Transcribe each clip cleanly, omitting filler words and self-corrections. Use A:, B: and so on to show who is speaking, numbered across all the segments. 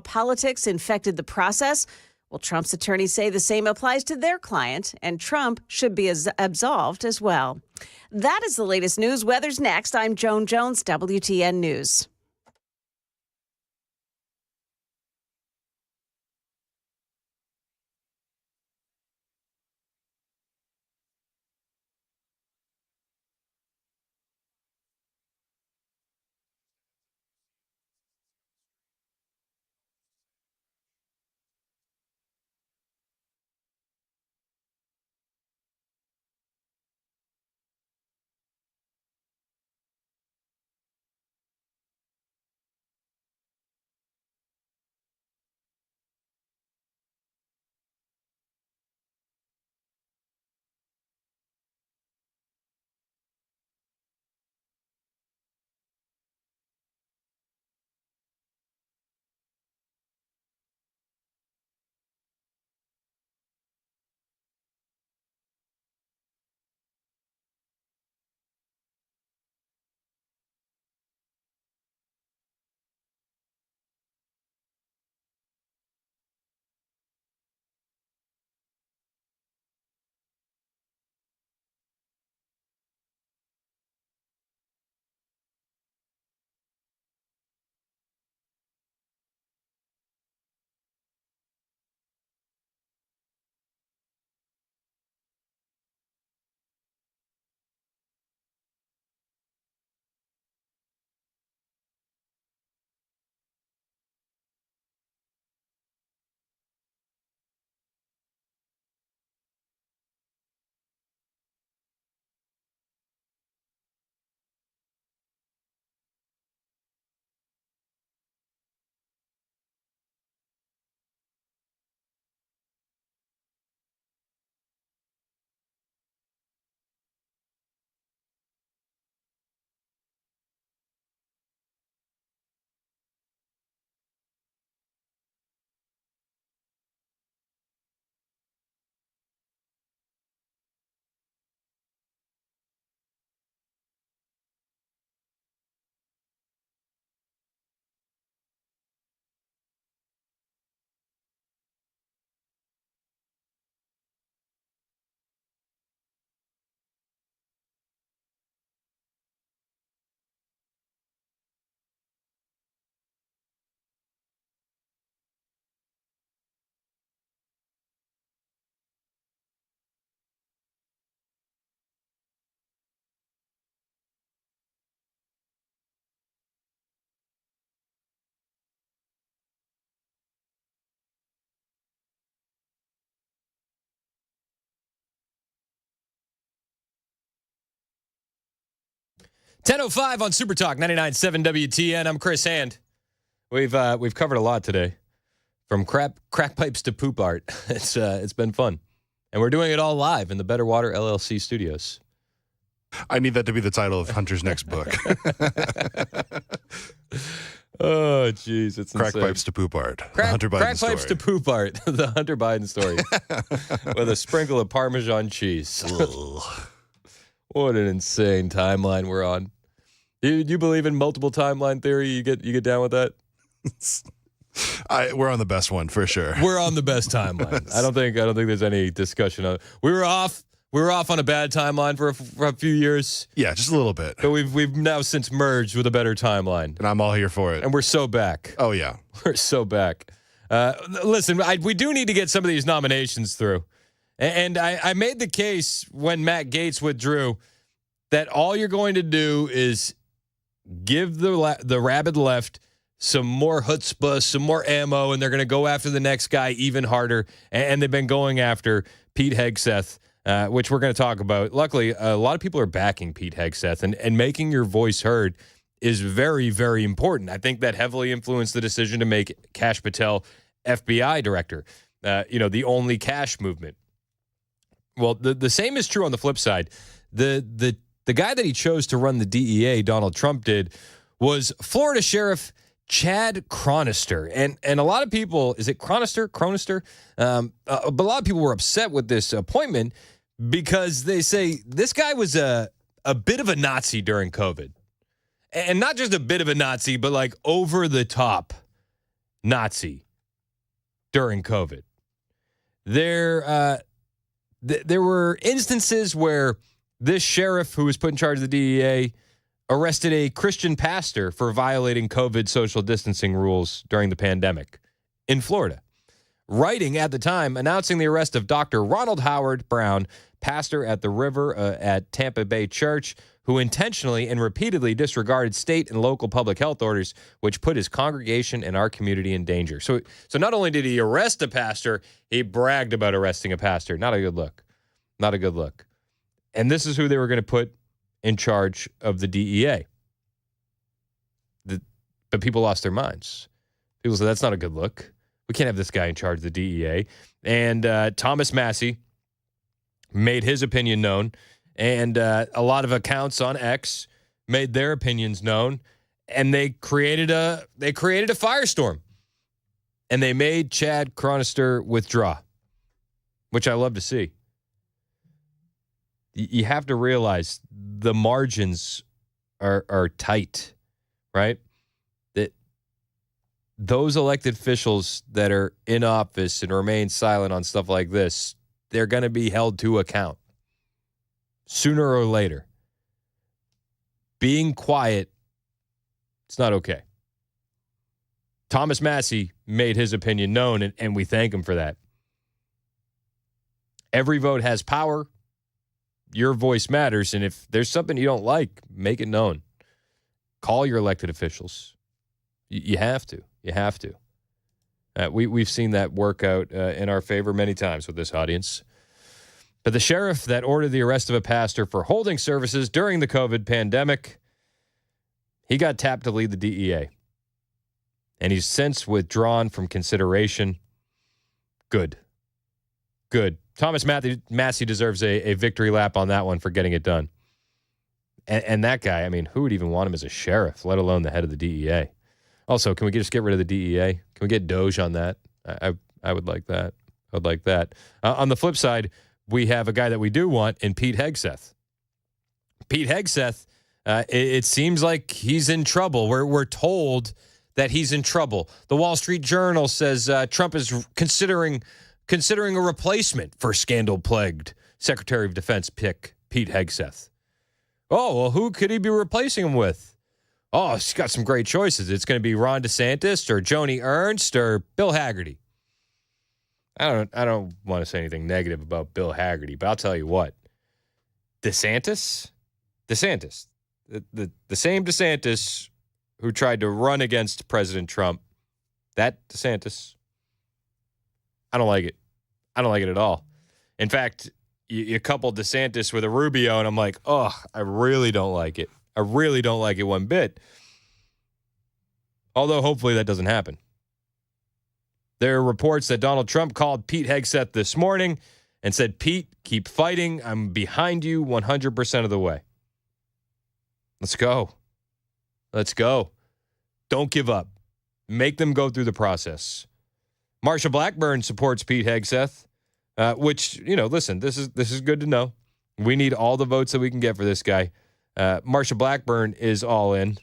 A: Politics infected the process. Well, Trump's attorneys say the same applies to their client, and Trump should be absolved as well. That is the latest news. Weather's next. I'm Joan Jones, WTN News.
B: .10:05 on Super Talk 99.7 WTN. I'm Chris Hand. We've covered a lot today, from crack pipes to poop art. It's been fun, and we're doing it all live in the Better Water LLC studios.
C: I need that to be the title of Hunter's next book.
B: Oh, jeez, it's
C: crack
B: insane.
C: pipes to poop art.
B: Crack
C: Biden
B: pipes to poop art. The Hunter Biden story with a sprinkle of Parmesan cheese. What an insane timeline we're on. You believe in multiple timeline theory? You get down with that?
C: We're on the best one for sure.
B: We're on the best timeline. I don't think there's any discussion of. We were off on a bad timeline for a few years.
C: Yeah, just a little bit.
B: But we've now since merged with a better timeline.
C: And I'm all here for it.
B: And we're so back.
C: Oh yeah.
B: We're so back. Listen, we do need to get some of these nominations through. And I made the case when Matt Gaetz withdrew that all you're going to do is give the rabid left some more chutzpah, some more ammo, and they're going to go after the next guy even harder. And they've been going after Pete Hegseth, which we're going to talk about. Luckily, a lot of people are backing Pete Hegseth, and making your voice heard is very, very important. I think that heavily influenced the decision to make Kash Patel FBI director, the only cash movement. Well, the same is true on the flip side. The guy that he chose to run the DEA, Donald Trump did, was Florida Sheriff Chad Chronister. And a lot of people, is it Chronister? But a lot of people were upset with this appointment because they say this guy was a bit of a Nazi during COVID. And not just a bit of a Nazi, but like over the top Nazi during COVID. There were instances where this sheriff who was put in charge of the DEA arrested a Christian pastor for violating COVID social distancing rules during the pandemic in Florida. Writing at the time announcing the arrest of Dr. Ronald Howard Brown, pastor at the River at Tampa Bay Church, who intentionally and repeatedly disregarded state and local public health orders, which put his congregation and our community in danger. So not only did he arrest a pastor, he bragged about arresting a pastor. Not a good look. Not a good look. And this is who they were going to put in charge of the DEA. But people lost their minds. People said, that's not a good look. We can't have this guy in charge of the DEA. And Thomas Massie made his opinion known. And a lot of accounts on X made their opinions known. And they created a firestorm. And they made Chad Chronister withdraw, which I love to see. You have to realize the margins are tight, right? That those elected officials that are in office and remain silent on stuff like this, they're going to be held to account sooner or later. Being quiet, it's not okay. Thomas Massie made his opinion known, and we thank him for that. Every vote has power. Your voice matters, and if there's something you don't like, make it known. Call your elected officials. You have to. You have to. We've seen that work out in our favor many times with this audience. But the sheriff that ordered the arrest of a pastor for holding services during the COVID pandemic, he got tapped to lead the DEA. And he's since withdrawn from consideration. Good. Thomas Massie deserves a victory lap on that one for getting it done. And that guy, I mean, who would even want him as a sheriff, let alone the head of the DEA? Also, can we just get rid of the DEA? Can we get Doge on that? I would like that. I would like that. On the flip side, we have a guy that we do want in Pete Hegseth. Pete Hegseth, it seems like he's in trouble. We're told that he's in trouble. The Wall Street Journal says Trump is considering a replacement for scandal-plagued Secretary of Defense pick Pete Hegseth. Oh, well, who could he be replacing him with? Oh, he's got some great choices. It's going to be Ron DeSantis or Joni Ernst or Bill Haggerty. I don't want to say anything negative about Bill Haggerty, but I'll tell you what. DeSantis, the same DeSantis who tried to run against President Trump, that DeSantis, I don't like it. I don't like it at all. In fact, you couple DeSantis with a Rubio, and I'm like, oh, I really don't like it. I really don't like it one bit. Although, hopefully, that doesn't happen. There are reports that Donald Trump called Pete Hegseth this morning and said, Pete, keep fighting. I'm behind you 100% of the way. Let's go. Let's go. Don't give up. Make them go through the process. Marsha Blackburn supports Pete Hegseth, which, listen, this is good to know. We need all the votes that we can get for this guy. Marsha Blackburn is all in.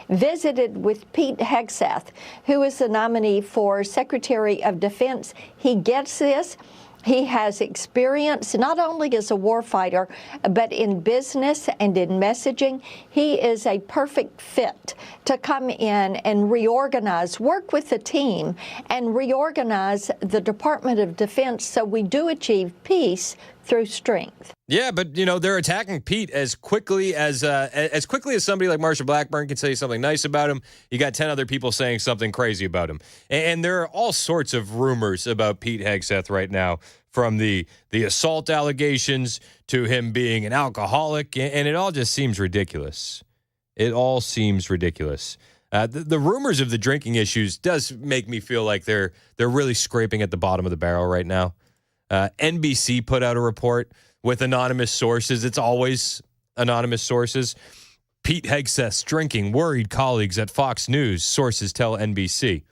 D: Visited with Pete Hegseth, who is the nominee for Secretary of Defense. He gets this. He has experience not only as a warfighter, but in business and in messaging. He is a perfect fit to come in and reorganize, work with the team, and reorganize the Department of Defense so we do achieve peace through strength.
B: Yeah, but they're attacking Pete as quickly as somebody like Marsha Blackburn can say something nice about him. You got 10 other people saying something crazy about him, and there are all sorts of rumors about Pete Hegseth right now, from the assault allegations to him being an alcoholic, and it all just seems ridiculous. It all seems ridiculous. The rumors of the drinking issues does make me feel like they're really scraping at the bottom of the barrel right now. NBC put out a report with anonymous sources. It's always anonymous sources. Pete Hegseth's drinking worried colleagues at Fox News, sources tell NBC.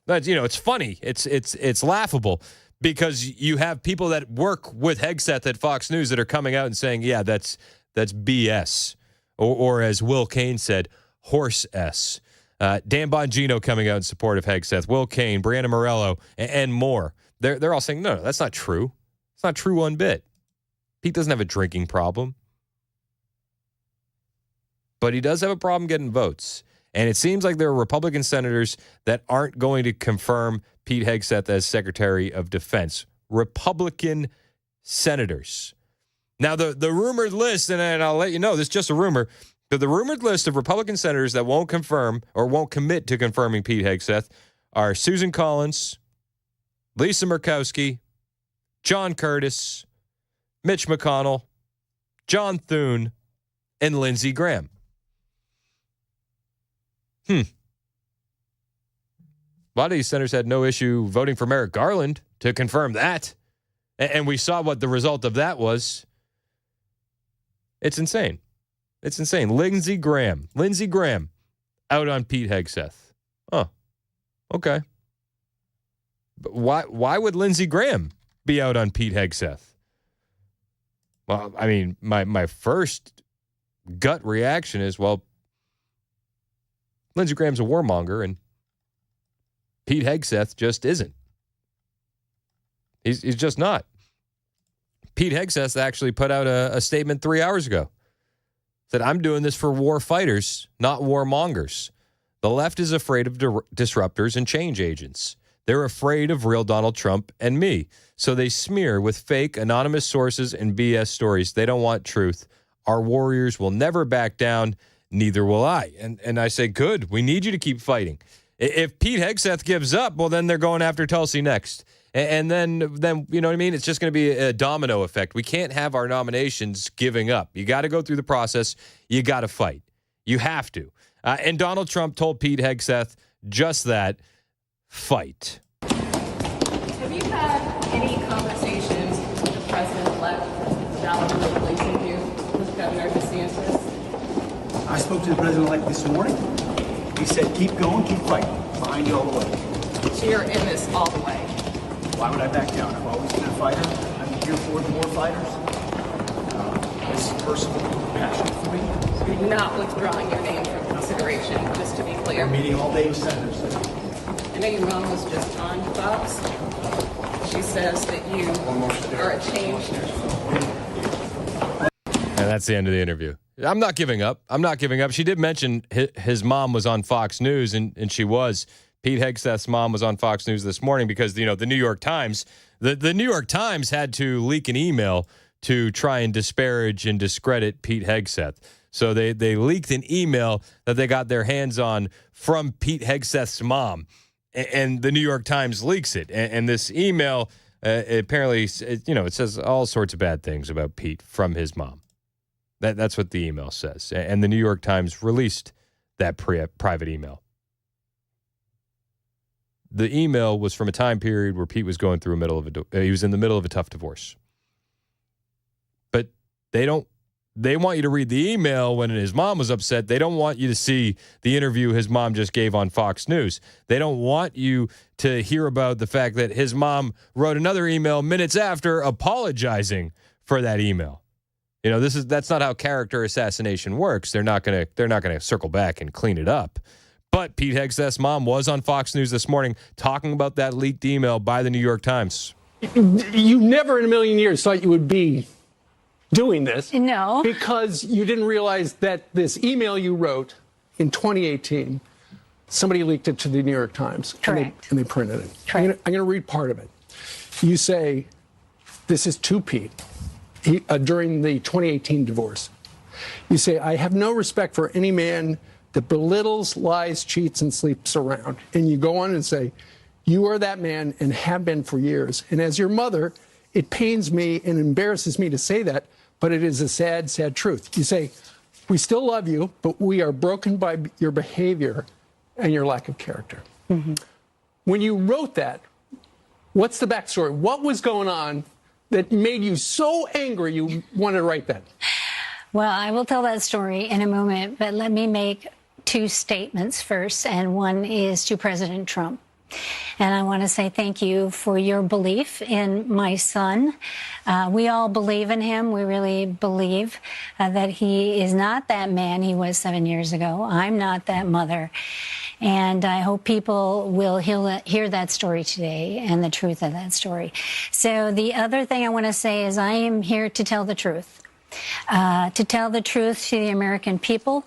B: But, it's funny. It's laughable because you have people that work with Hegseth at Fox News that are coming out and saying, yeah, that's BS. Or as Will Cain said, horse S. Dan Bongino coming out in support of Hegseth, Will Cain, Brianna Morello, and more. They're all saying, no, that's not true. It's not true one bit. Pete doesn't have a drinking problem. But he does have a problem getting votes. And it seems like there are Republican senators that aren't going to confirm Pete Hegseth as Secretary of Defense. Republican senators. Now, the rumored list, and I'll let you know, this is just a rumor, but the rumored list of Republican senators that won't confirm or won't commit to confirming Pete Hegseth are Susan Collins, Lisa Murkowski, John Curtis, Mitch McConnell, John Thune, and Lindsey Graham. A lot of these senators had no issue voting for Merrick Garland to confirm that. And we saw what the result of that was. It's insane. It's insane. Lindsey Graham out on Pete Hegseth. Oh, okay. But why would Lindsey Graham be out on Pete Hegseth? Well, I mean, my first gut reaction is, well, Lindsey Graham's a warmonger, and Pete Hegseth just isn't. He's just not. Pete Hegseth actually put out a statement 3 hours ago. Said, I'm doing this for war fighters, not warmongers. The left is afraid of disruptors and change agents. They're afraid of real Donald Trump and me. So they smear with fake, anonymous sources and BS stories. They don't want truth. Our warriors will never back down. Neither will I. And I say, good. We need you to keep fighting. If Pete Hegseth gives up, well, then they're going after Tulsi next. And then you know what I mean? It's just going to be a domino effect. We can't have our nominations giving up. You got to go through the process. You got to fight. You have to. And Donald Trump told Pete Hegseth just that, fight.
E: Have you had any conversations with the president-elect about replacing you with Governor DeSantis?
F: I spoke to the president-elect this morning. He said, keep going, keep fighting. Behind you all the way.
E: So you're in this all the way.
F: Why would I back down? I've always been a fighter. I'm here for the war fighters. This is personal passion for me.
E: You're not withdrawing your name from consideration, just to be clear.
F: We're meeting all day with senators.
E: I know your mom was just on Fox. She says that you are a change.
B: And that's the end of the interview. I'm not giving up. She did mention his mom was on Fox News, and she was. Pete Hegseth's mom was on Fox News this morning because, the New York Times, the New York Times had to leak an email to try and disparage and discredit Pete Hegseth. So they leaked an email that they got their hands on from Pete Hegseth's mom, and the New York Times leaks it. And this email apparently, it says all sorts of bad things about Pete from his mom. That's what the email says. And the New York Times released that private email. The email was from a time period where Pete was going through he was in the middle of a tough divorce. But they want you to read the email when his mom was upset. They don't want you to see the interview his mom just gave on Fox News. They don't want you to hear about the fact that his mom wrote another email minutes after apologizing for that email. That's not how character assassination works. They're not gonna circle back and clean it up. But Pete Hegseth's mom was on Fox News this morning talking about that leaked email by the New York Times.
G: You never in a million years thought you would be doing this.
H: No.
G: Because you didn't realize that this email you wrote in 2018, somebody leaked it to the New York Times.
H: Correct.
G: And they printed it.
H: Correct.
G: I'm going to read part of it. You say, this is to Pete, during the 2018 divorce. You say, I have no respect for any man that belittles, lies, cheats, and sleeps around. And you go on and say, you are that man and have been for years. And as your mother, it pains me and embarrasses me to say that, but it is a sad, sad truth. You say, we still love you, but we are broken by your behavior and your lack of character. Mm-hmm. When you wrote that, what's the backstory? What was going on that made you so angry you wanted to write that?
H: Well, I will tell that story in a moment, but let me make two statements first, and one is to President Trump. And I want to say thank you for your belief in my son. We all believe in him. We really believe that he is not that man he was 7 years ago. I'm not that mother. And I hope people will hear that story today and the truth of that story. So the other thing I want to say is I am here to tell the truth. To tell the truth to the American people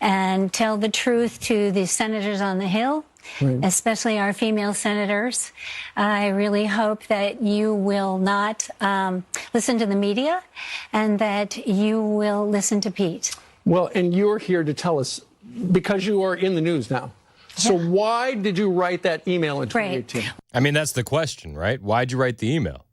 H: and tell the truth to the senators on the Hill, especially our female senators. I really hope that you will not listen to the media and that you will listen to Pete.
G: Well, and you're here to tell us, because you are in the news now. So why did you write that email in 2018?
H: Right.
B: I mean, that's the question, right? Why'd you write the email?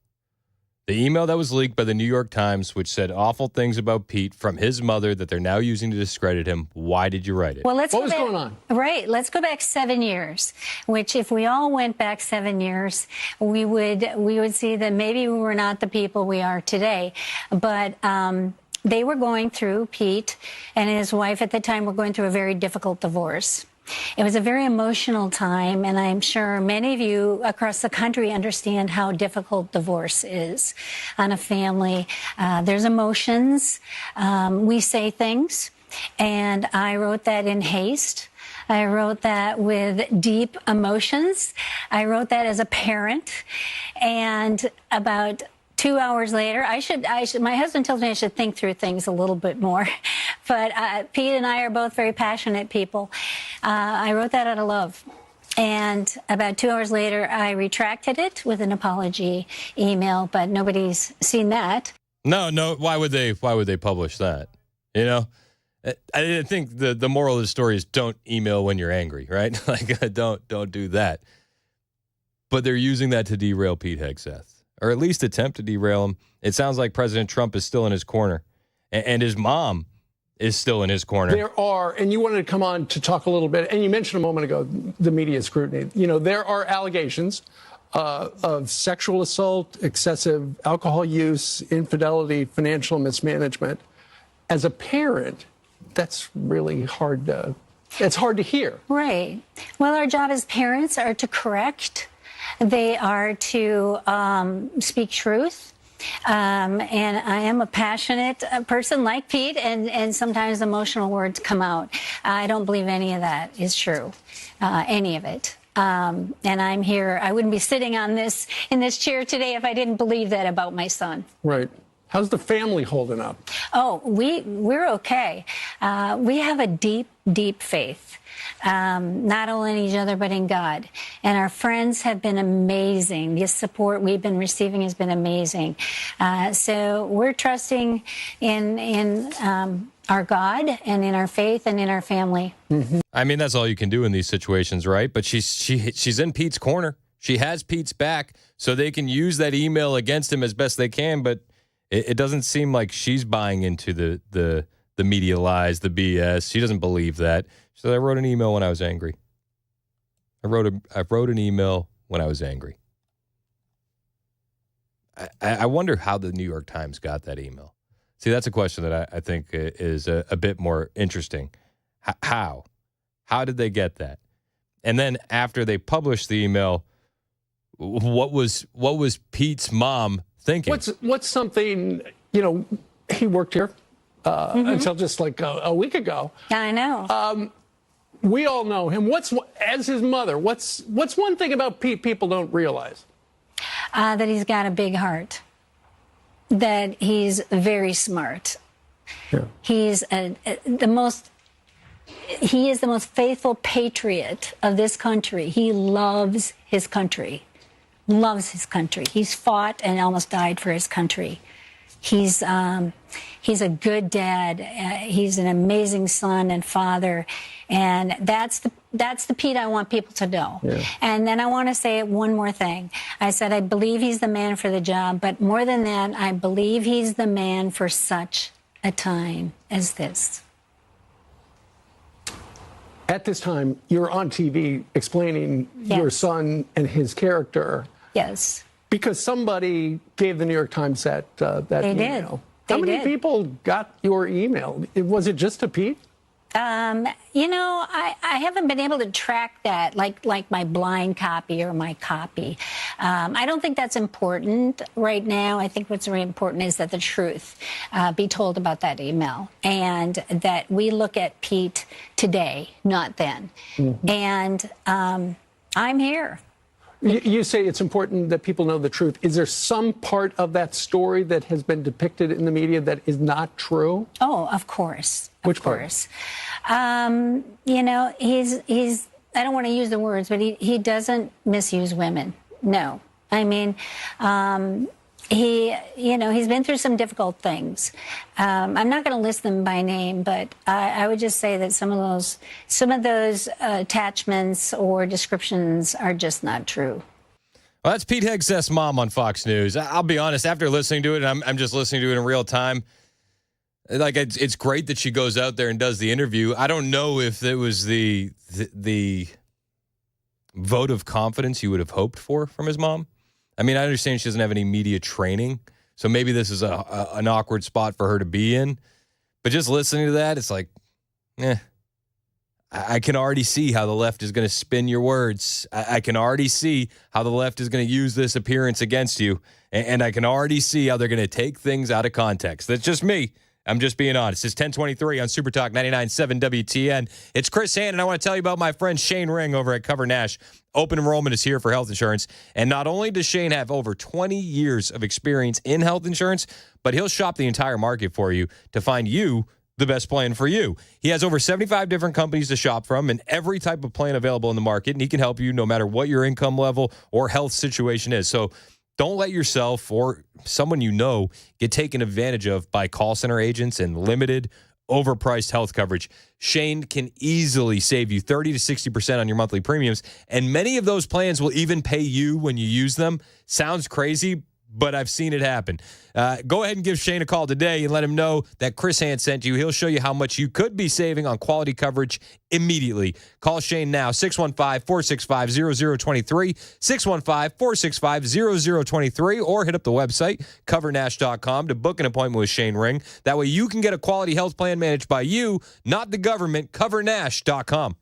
B: The email that was leaked by the New York Times, which said awful things about Pete from his mother that they're now using to discredit him. Why did you write it?
H: Well,
G: What was going on?
H: Right. Let's go back 7 years, which if we all went back 7 years, we would see that maybe we were not the people we are today. But they were going through, Pete and his wife at the time were going through a very difficult divorce. It was a very emotional time, and I'm sure many of you across the country understand how difficult divorce is on a family. There's emotions. We say things, and I wrote that in haste. I wrote that with deep emotions. I wrote that as a parent, and about 2 hours later, I should. My husband tells me I should think through things a little bit more, but Pete and I are both very passionate people. I wrote that out of love, and about 2 hours later, I retracted it with an apology email, but nobody's seen that.
B: No. Why would they publish that? You know, I think the moral of the story is don't email when you're angry, right? Like don't do that. But they're using that to derail Pete Hegseth, or at least attempt to derail him. It sounds like President Trump is still in his corner, and his mom is still in his corner.
G: There are, and you wanted to come on to talk a little bit, and you mentioned a moment ago the media scrutiny. You know, there are allegations of sexual assault, excessive alcohol use, infidelity, financial mismanagement. As a parent, that's really hard to hear.
H: Right. Well, our job as parents are to correct. They are to speak truth. And I am a passionate person like Pete, and sometimes emotional words come out. I don't believe any of that is true, any of it. And I'm here. I wouldn't be sitting in this chair today if I didn't believe that about my son.
G: Right. How's the family holding up?
H: Oh, we're okay. We have a deep, deep faith. Not only in each other, but in God. And our friends have been amazing. The support we've been receiving has been amazing. So we're trusting in our God and in our faith and in our family.
G: Mm-hmm.
B: I mean, that's all you can do in these situations, right? But she's in Pete's corner. She has Pete's back, so they can use that email against him as best they can. But it doesn't seem like she's buying into the media lies, the BS. She doesn't believe that. She said, I wrote an email when I was angry. I wrote an email when I was angry. I wonder how the New York Times got that email. See, that's a question that I think is a bit more interesting. How did they get that? And then after they published the email, what was Pete's mom thinking?
G: What's something, you know, he worked here until just like a week ago.
H: Yeah, I know.
G: We all know him. As his mother, what's one thing about Pete people don't realize?
H: That he's got a big heart. That he's very smart.
G: Yeah.
H: He is the most faithful patriot of this country. He loves his country. Loves his country. He's fought and almost died for his country. He's a good dad. He's an amazing son and father, and that's the Pete I want people to know. Yeah. And then I want to say one more thing. I said I believe he's the man for the job, but more than that, I believe he's the man for such a time as this.
G: At this time, you're on TV explaining your son and his character.
H: Yes.
G: Because somebody gave the New York Times that
H: they
G: email.
H: Did.
G: How many people got your email? Was it just to Pete?
H: I haven't been able to track that like my blind copy or my copy. I don't think that's important right now. I think what's very important is that the truth be told about that email, and that we look at Pete today, not then. And I'm here.
G: You say it's important that people know the truth. Is there some part of that story that has been depicted in the media that is not true?
H: Oh, of course.
G: Which part?
H: He's I don't want to use the words, but he doesn't misuse women. No. I mean, he's been through some difficult things. I'm not going to list them by name, but I would just say that some of those attachments or descriptions are just not true.
B: Well, that's Pete Hegseth's mom on Fox News. I'll be honest, after listening to it, and I'm just listening to it in real time, like it's great that she goes out there and does the interview. I don't know if it was the vote of confidence you would have hoped for from his mom. I mean, I understand she doesn't have any media training, so maybe this is an awkward spot for her to be in. But just listening to that, it's like, I can already see how the left is going to spin your words. I can already see how the left is going to use this appearance against you. And I can already see how they're going to take things out of context. That's just me. I'm just being honest. It's 1023 on Super Talk 99.7 WTN. It's Chris Hand, and I want to tell you about my friend Shane Ring over at Cover Nash. Open enrollment is here for health insurance. And not only does Shane have over 20 years of experience in health insurance, but he'll shop the entire market for you to find you the best plan for you. He has over 75 different companies to shop from and every type of plan available in the market, and he can help you no matter what your income level or health situation is. So don't let yourself or someone you know get taken advantage of by call center agents and limited, overpriced health coverage. Shane can easily save you 30 to 60% on your monthly premiums, and many of those plans will even pay you when you use them. Sounds crazy, but I've seen it happen. Go ahead and give Shane a call today and let him know that Chris Hand sent you. He'll show you how much you could be saving on quality coverage immediately. Call Shane now, 615-465-0023, 615-465-0023, or hit up the website, covernash.com, to book an appointment with Shane Ring. That way you can get a quality health plan managed by you, not the government, covernash.com.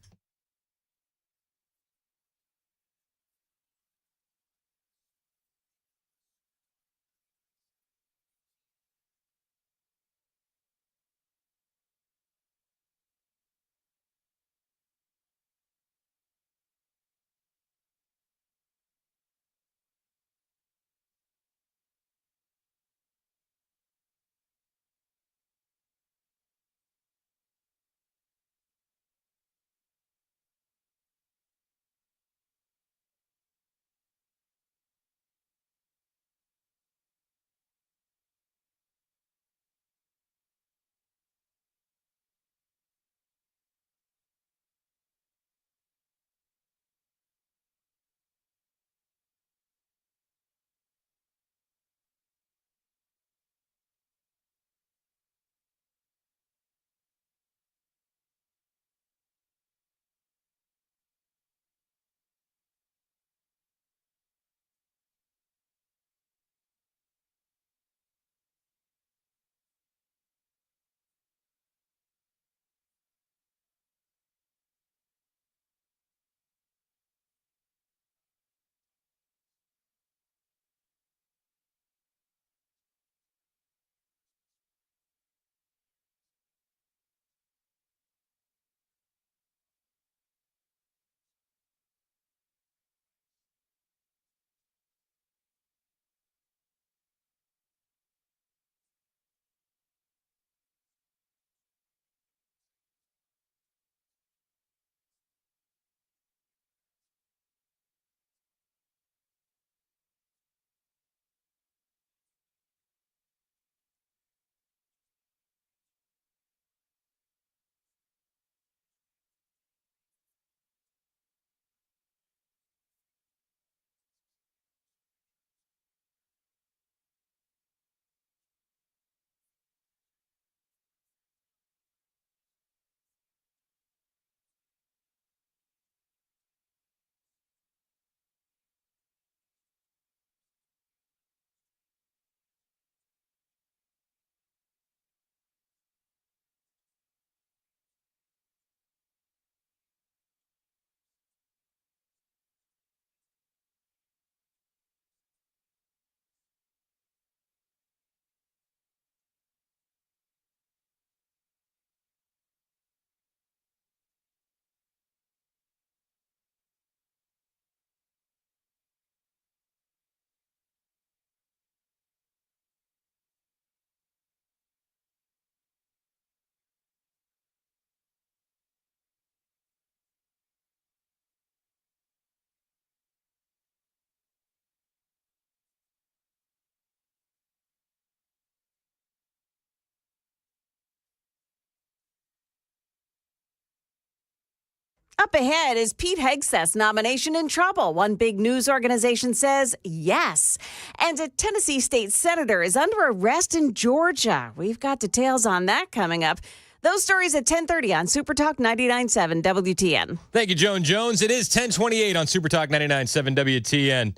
A: Up ahead, is Pete Hegseth's nomination in trouble? One big news organization says yes. And a Tennessee state senator is under arrest in Georgia. We've got details on that coming up. Those stories at 10:30 on Super Talk 99.7 WTN.
B: Thank you, Joan Jones. It is 10:28 on Super Talk 99.7 WTN.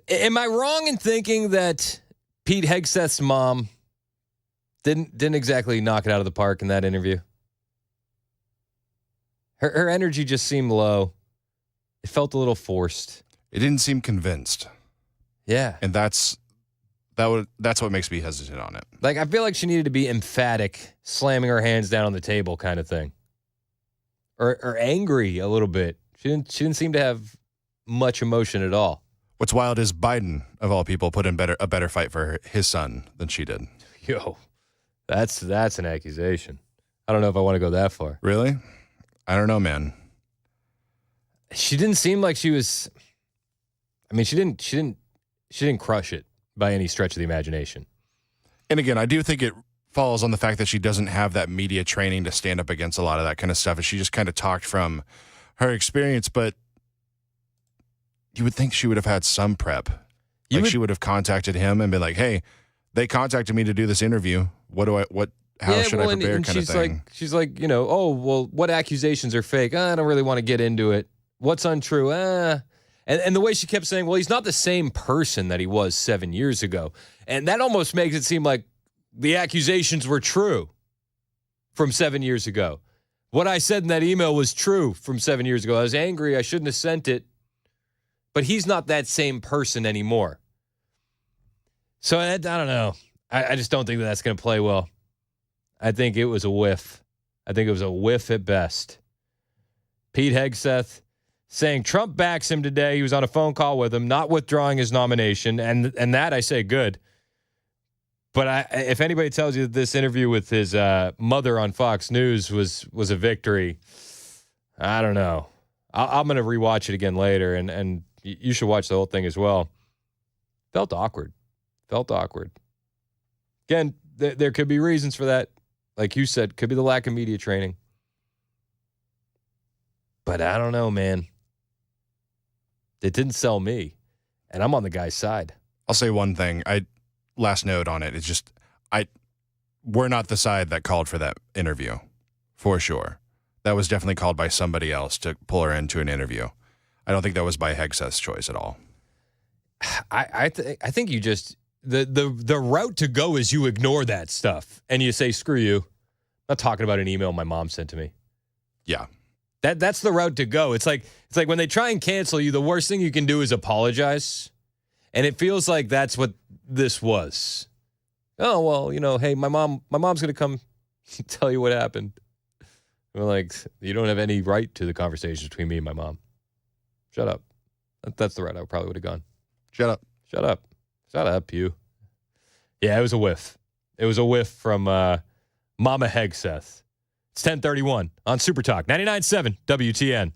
B: Am I wrong in thinking that Pete Hegseth's mom didn't exactly knock it out of the park in that interview? Her energy just seemed low. It felt a little forced.
C: It didn't seem convinced.
B: Yeah.
C: And that's what makes me hesitant on it.
B: Like, I feel like she needed to be emphatic, slamming her hands down on the table kind of thing. Or angry a little bit. She didn't seem to have much emotion at all.
C: What's wild is Biden, of all people, put in a better fight for his son than she did.
B: Yo, that's an accusation. I don't know if I want to go that far.
C: Really? I don't know, man.
B: She didn't seem like she was. I mean, she didn't crush it by any stretch of the imagination.
C: And again, I do think it falls on the fact that she doesn't have that media training to stand up against a lot of that kind of stuff. And she just kind of talked from her experience, but you would think she would have had some prep. She would have contacted him and been like, hey, they contacted me to do this interview. How should I prepare kind of thing?
B: She's like, oh, well, what accusations are fake? I don't really want to get into it. What's untrue? And the way she kept saying, well, he's not the same person that he was 7 years ago. And that almost makes it seem like the accusations were true from 7 years ago. What I said in that email was true from 7 years ago. I was angry. I shouldn't have sent it. But he's not that same person anymore. So I don't know. I just don't think that's going to play well. I think it was a whiff. I think it was a whiff at best. Pete Hegseth saying Trump backs him today. He was on a phone call with him, not withdrawing his nomination. And that, I say, good. But if anybody tells you that this interview with his mother on Fox News was a victory, I don't know. I'm going to rewatch it again later, and you should watch the whole thing as well. Felt awkward. Again, there could be reasons for that. Like you said, could be the lack of media training. But I don't know, man. It didn't sell me, and I'm on the guy's side.
C: I'll say one thing. Last note on it is just we're not the side that called for that interview, for sure. That was definitely called by somebody else to pull her into an interview. I don't think that was by Hegseth's choice at all.
B: I think you just the route to go is you ignore that stuff and you say screw you. I'm not talking about an email my mom sent to me.
C: Yeah.
B: That's the route to go. It's like when they try and cancel you, the worst thing you can do is apologize. And it feels like that's what this was. Oh, well, hey, my mom's going to come tell you what happened. We're like, you don't have any right to the conversation between me and my mom. Shut up. That's the route I probably would have gone.
C: Shut up.
B: Shut up, you. Yeah, it was a whiff. It was a whiff from Mama Hegseth. It's 10:31 on Super Talk 99.7 WTN.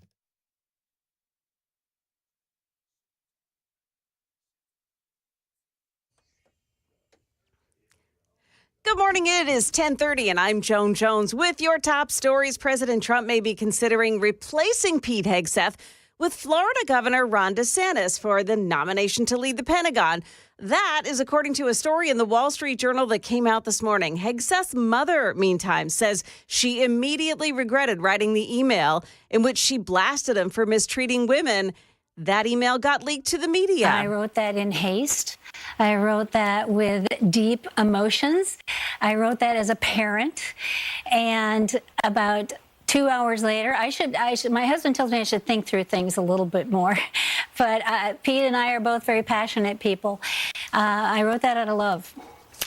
A: Good morning. It is 10:30, and I'm Joan Jones with your top stories. President Trump may be considering replacing Pete Hegseth with Florida Governor Ron DeSantis for the nomination to lead the Pentagon. That is according to a story in the Wall Street Journal that came out this morning. Hegseth's mother, meantime, says she immediately regretted writing the email in which she blasted him for mistreating women. That email got leaked to the media.
H: I wrote that in haste. I wrote that with deep emotions. I wrote that as a parent. And about 2 hours later, I should. My husband tells me I should think through things a little bit more. But Pete and I are both very passionate people. I wrote that out of love.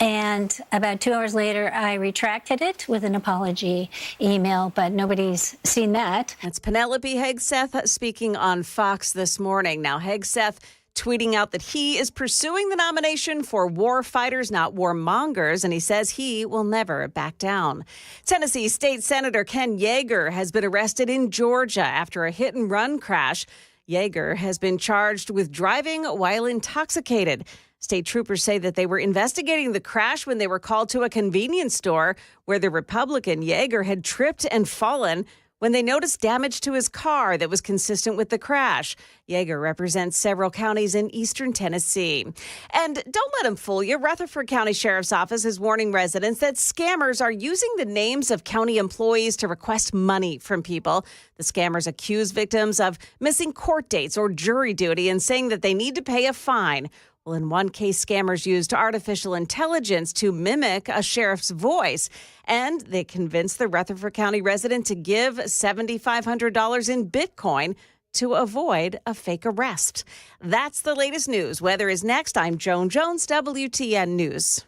H: And about 2 hours later, I retracted it with an apology email, but nobody's seen that.
A: That's Penelope Hegseth speaking on Fox this morning. Now, Hegseth tweeting out that he is pursuing the nomination for war fighters, not warmongers, and he says he will never back down. Tennessee State Senator Ken Yeager has been arrested in Georgia after a hit-and-run crash. Yeager has been charged with driving while intoxicated. State troopers say that they were investigating the crash when they were called to a convenience store where the Republican Yeager had tripped and fallen. when they noticed damage to his car that was consistent with the crash. Yeager represents several counties in eastern Tennessee. And don't let him fool you. Rutherford County Sheriff's Office is warning residents that scammers are using the names of county employees to request money from people. The scammers accuse victims of missing court dates or jury duty and saying that they need to pay a fine. Well, in one case, scammers used artificial intelligence to mimic a sheriff's voice, and they convinced the Rutherford County resident to give $7,500 in Bitcoin to avoid a fake arrest. That's the latest news. Weather is next. I'm Joan Jones, WTN News.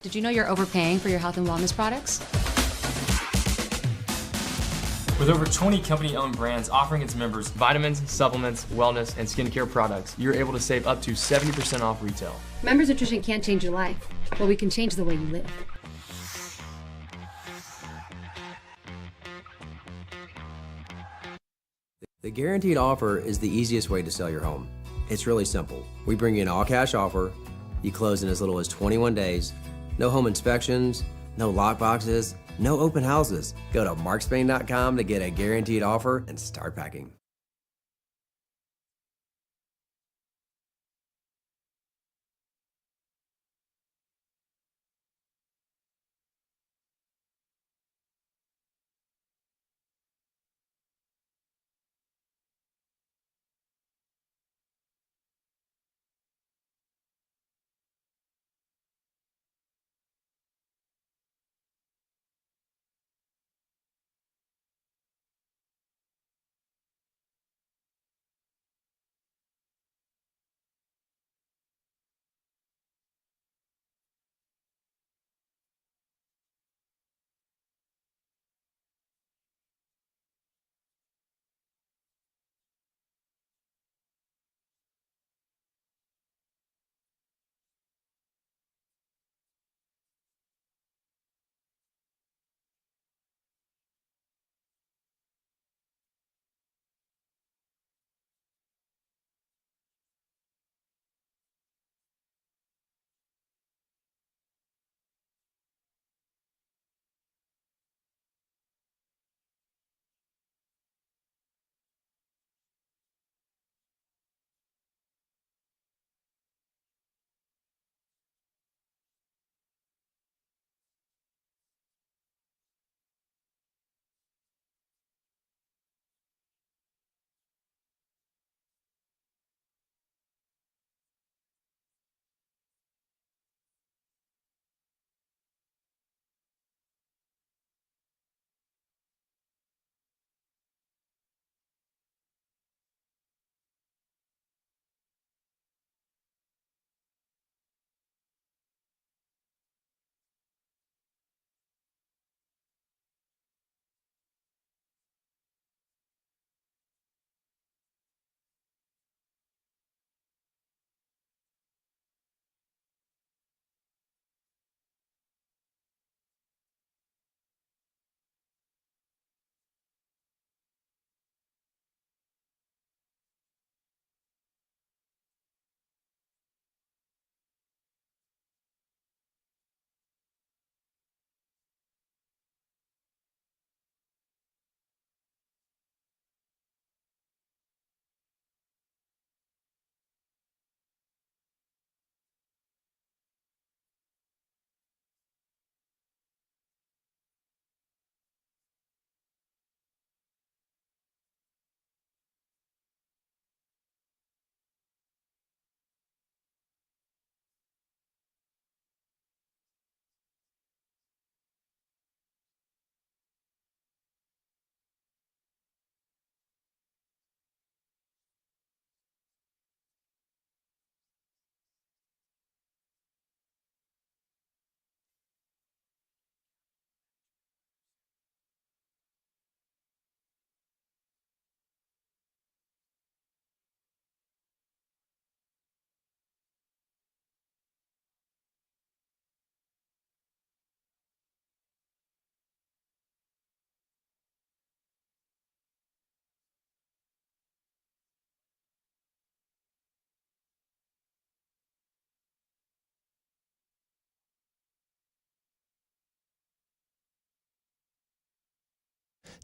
I: Did you know you're overpaying for your health and wellness products?
J: With over 20 company-owned brands offering its members vitamins, supplements, wellness, and skincare products, you're able to save up to 70% off retail.
I: Members Nutrition can't change your life, but we can change the way you live.
K: The guaranteed offer is the easiest way to sell your home. It's really simple. We bring you an all-cash offer. You close in as little as 21 days. No home inspections, no lock boxes, no open houses. Go to markspain.com to get a guaranteed offer and start packing.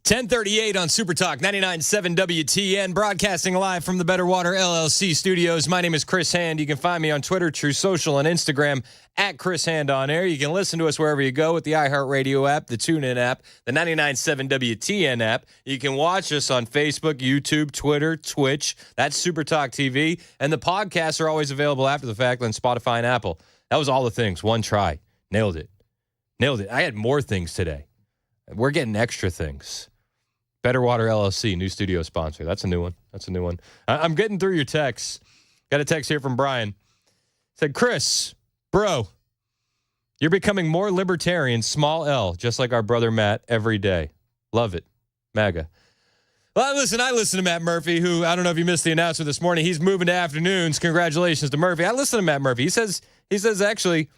B: 1038 on Super Talk 99.7 WTN, broadcasting live from the Better Water LLC studios. My name is Chris Hand. You can find me on Twitter, True Social, and Instagram at Chris Hand on Air. You can listen to us wherever you go with the iHeartRadio app, the TuneIn app, the 99.7 WTN app. You can watch us on Facebook, YouTube, Twitter, Twitch. That's Super Talk TV. And the podcasts are always available after the fact on Spotify and Apple. That was all the things. One try. Nailed it. I had more things today. We're getting extra things. Better Water LLC, new studio sponsor. That's a new one. I'm getting through your texts. Got a text here from Brian. Said, Chris, bro, you're becoming more libertarian, small L, just like our brother Matt, every day. Love it. MAGA. Well, listen, I listen to Matt Murphy, who, I don't know if you missed the announcement this morning. He's moving to afternoons. Congratulations to Murphy. I listen to Matt Murphy. He says actually,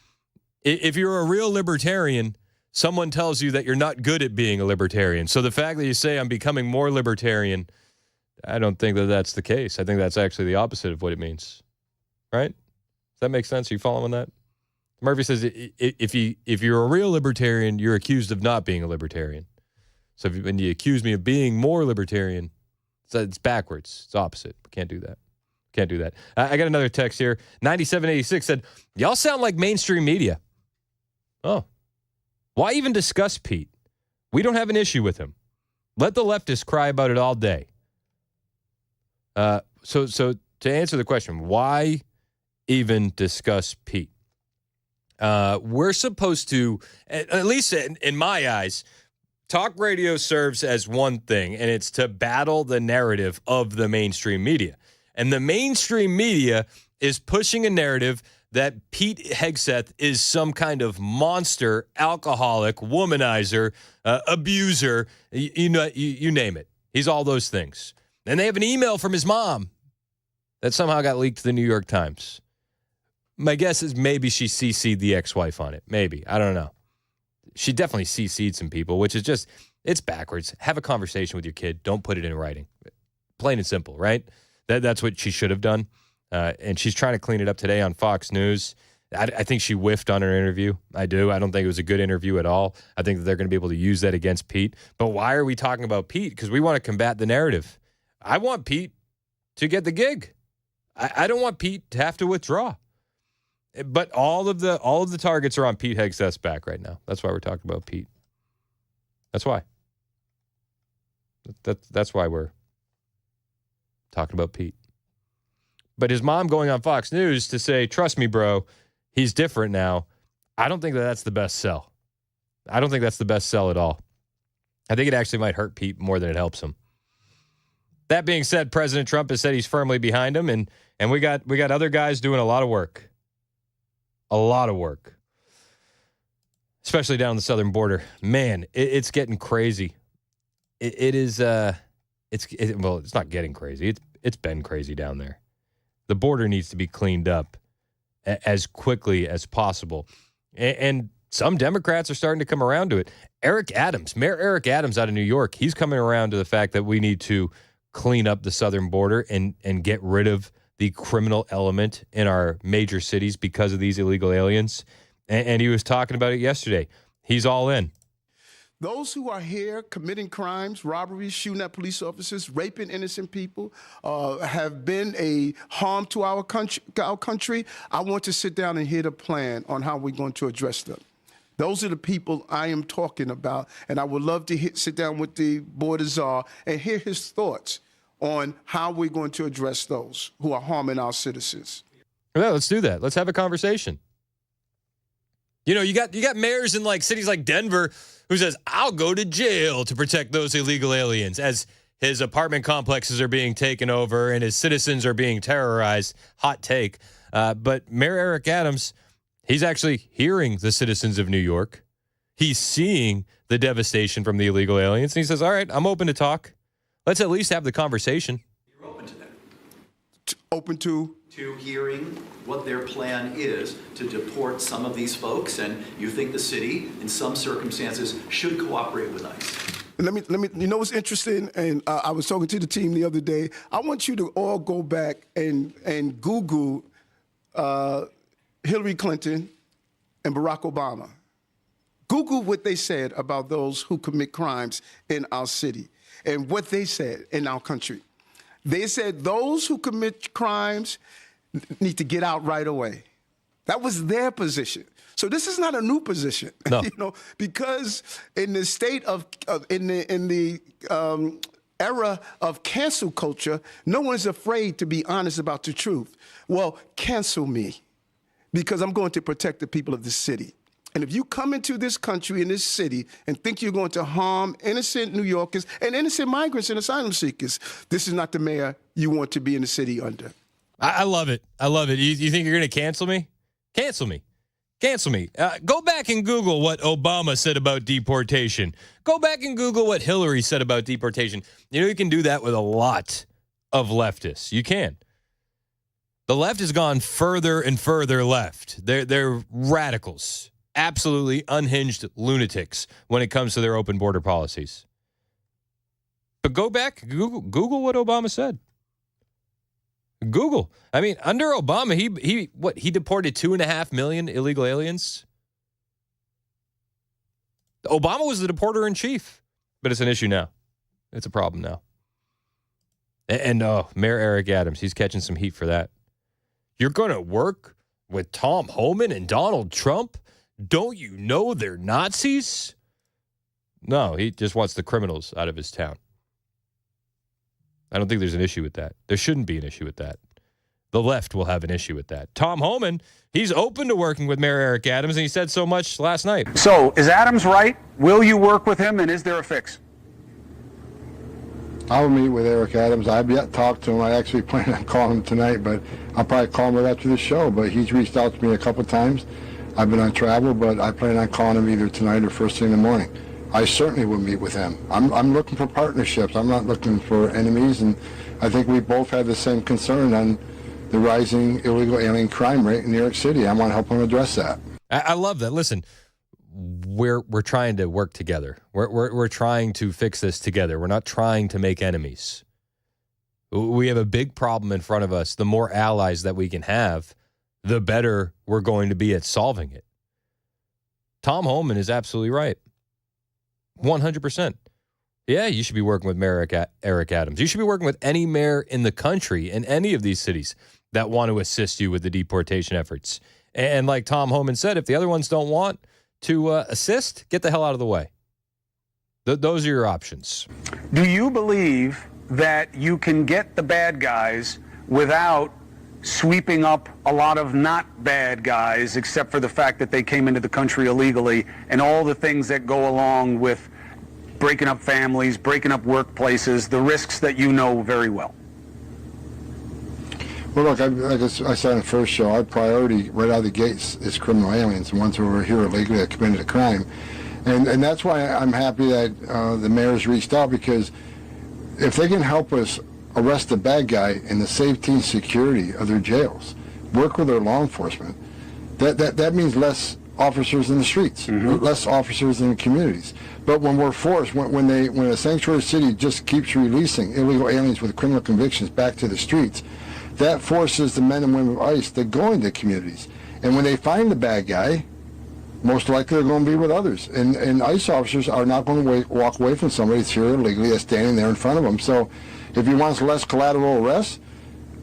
B: if you're a real libertarian, someone tells you that you're not good at being a libertarian. So the fact that you say I'm becoming more libertarian, I don't think that that's the case. I think that's actually the opposite of what it means. Right? Does that make sense? Are you following that? Murphy says if you're a real libertarian, you're accused of not being a libertarian. So when you accuse me of being more libertarian, it's backwards. It's opposite. Can't do that. I got another text here. 9786 said, y'all sound like mainstream media. Oh. Why even discuss Pete? We don't have an issue with him. Let the leftists cry about it all day. So to answer the question, why even discuss Pete? We're supposed to, at least in my eyes, talk radio serves as one thing, and it's to battle the narrative of the mainstream media. And the mainstream media is pushing a narrative that Pete Hegseth is some kind of monster, alcoholic, womanizer, abuser, you name it. He's all those things. And they have an email from his mom that somehow got leaked to the New York Times. My guess is maybe she CC'd the ex-wife on it. Maybe. I don't know. She definitely CC'd some people, which is just, it's backwards. Have a conversation with your kid. Don't put it in writing. Plain and simple, right? That's what she should have done. And she's trying to clean it up today on Fox News. I think she whiffed on her interview. I do. I don't think it was a good interview at all. I think that they're going to be able to use that against Pete. But why are we talking about Pete? Because we want to combat the narrative. I want Pete to get the gig. I don't want Pete to have to withdraw. But all of the targets are on Pete Hegseth's back right now. That's why we're talking about Pete. That's why. That's why we're talking about Pete. But his mom going on Fox News to say, trust me, bro, he's different now. I don't think that that's the best sell. I don't think that's the best sell at all. I think it actually might hurt Pete more than it helps him. That being said, President Trump has said he's firmly behind him, and we got other guys doing a lot of work. A lot of work. Especially down the southern border. Man, it's getting crazy. It's not getting crazy. It's been crazy down there. The border needs to be cleaned up as quickly as possible. And some Democrats are starting to come around to it. Mayor Eric Adams out of New York, he's coming around to the fact that we need to clean up the southern border and get rid of the criminal element in our major cities because of these illegal aliens. And he was talking about it yesterday. He's all in.
L: Those who are here committing crimes, robberies, shooting at police officers, raping innocent people, have been a harm to our country. I want to sit down and hear the plan on how we're going to address them. Those are the people I am talking about, and I would love to sit down with the Board of Czar and hear his thoughts on how we're going to address those who are harming our citizens.
B: Yeah, let's do that. Let's have a conversation. You know, you got mayors in like cities like Denver who says, I'll go to jail to protect those illegal aliens as his apartment complexes are being taken over and his citizens are being terrorized. Hot take. But Mayor Eric Adams, he's actually hearing the citizens of New York. He's seeing the devastation from the illegal aliens. And he says, all right, I'm open to talk. Let's at least have the conversation.
M: You're open to that?
L: Open to?
M: To hearing what their plan is to deport some of these folks, and you think the city, in some circumstances, should cooperate with ICE.
L: Let me. You know what's interesting? And I was talking to the team the other day. I want you to all go back and Google Hillary Clinton and Barack Obama. Google what they said about those who commit crimes in our city and what they said in our country. They said those who commit crimes need to get out right away. That was their position. So this is not a new position,
B: No.
L: because in the state of in the era of cancel culture, no one's afraid to be honest about the truth. Well, cancel me, because I'm going to protect the people of this city. And if you come into this country, in this city, and think you're going to harm innocent New Yorkers and innocent migrants and asylum seekers, this is not the mayor you want to be in the city under.
B: I love it. I love it. You think you're going to cancel me? Cancel me. Cancel me. Go back and Google what Obama said about deportation. Go back and Google what Hillary said about deportation. You can do that with a lot of leftists. You can. The left has gone further and further left. They're radicals. Absolutely unhinged lunatics when it comes to their open border policies. But go back, Google what Obama said. Google. I mean, under Obama, he deported 2.5 million illegal aliens. Obama was the deporter in chief, but it's an issue now. It's a problem now. And Mayor Eric Adams, he's catching some heat for that. You're going to work with Tom Homan and Donald Trump? Don't you know they're Nazis? No, he just wants the criminals out of his town. I don't think there's an issue with that. There shouldn't be an issue with that. The left will have an issue with that. Tom Homan, he's open to working with Mayor Eric Adams, and he said so much last night.
N: So, is Adams right? Will you work with him, and is there a fix?
O: I will meet with Eric Adams. I've yet talked to him. I actually plan on calling him tonight, but I'll probably call him right after the show. But he's reached out to me a couple times. I've been on travel, but I plan on calling him either tonight or first thing in the morning. I certainly will meet with him. I'm looking for partnerships. I'm not looking for enemies, and I think we both have the same concern on the rising illegal alien crime rate in New York City. I want to help him address that.
B: I love that. Listen, we're trying to work together. We're trying to fix this together. We're not trying to make enemies. We have a big problem in front of us. The more allies that we can have, the better we're going to be at solving it. Tom Homan is absolutely right. 100%. Yeah, you should be working with Mayor Eric Adams. You should be working with any mayor in the country in any of these cities that want to assist you with the deportation efforts. And like Tom Homan said, if the other ones don't want to assist, get the hell out of the way. Those are your options.
N: Do you believe that you can get the bad guys without sweeping up a lot of not bad guys, except for the fact that they came into the country illegally and all the things that go along with breaking up families, breaking up workplaces, the risks that you know very well?
O: Well, look, like I said in the first show, our priority right out of the gates is criminal aliens, the ones who are here illegally that committed a crime. And that's why I'm happy that the mayor's reached out, because if they can help us arrest the bad guy in the safety and security of their jails, work with their law enforcement, that means less officers in the streets, less officers in the communities. But when we're forced, when a sanctuary city just keeps releasing illegal aliens with criminal convictions back to the streets, that forces the men and women of ICE to go into communities. And when they find the bad guy, most likely they're going to be with others. And ICE officers are not going to walk away from somebody that's here illegally, that's standing there in front of them. So if you want less collateral arrests,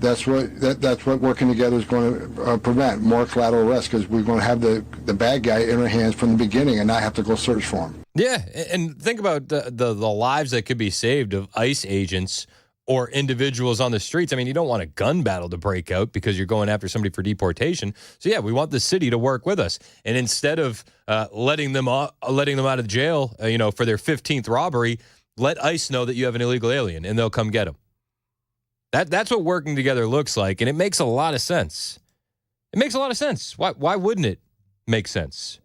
O: that's what working together is going to prevent, more collateral arrests, because we're going to have the bad guy in our hands from the beginning and not have to go search for him.
B: Yeah, and think about the lives that could be saved of ICE agents or individuals on the streets. I mean, you don't want a gun battle to break out because you're going after somebody for deportation. So yeah, we want the city to work with us, and instead of letting them out of jail, for their 15th robbery, let ICE know that you have an illegal alien, and they'll come get them. That's what working together looks like, and it makes a lot of sense. It makes a lot of sense. Why wouldn't it make sense?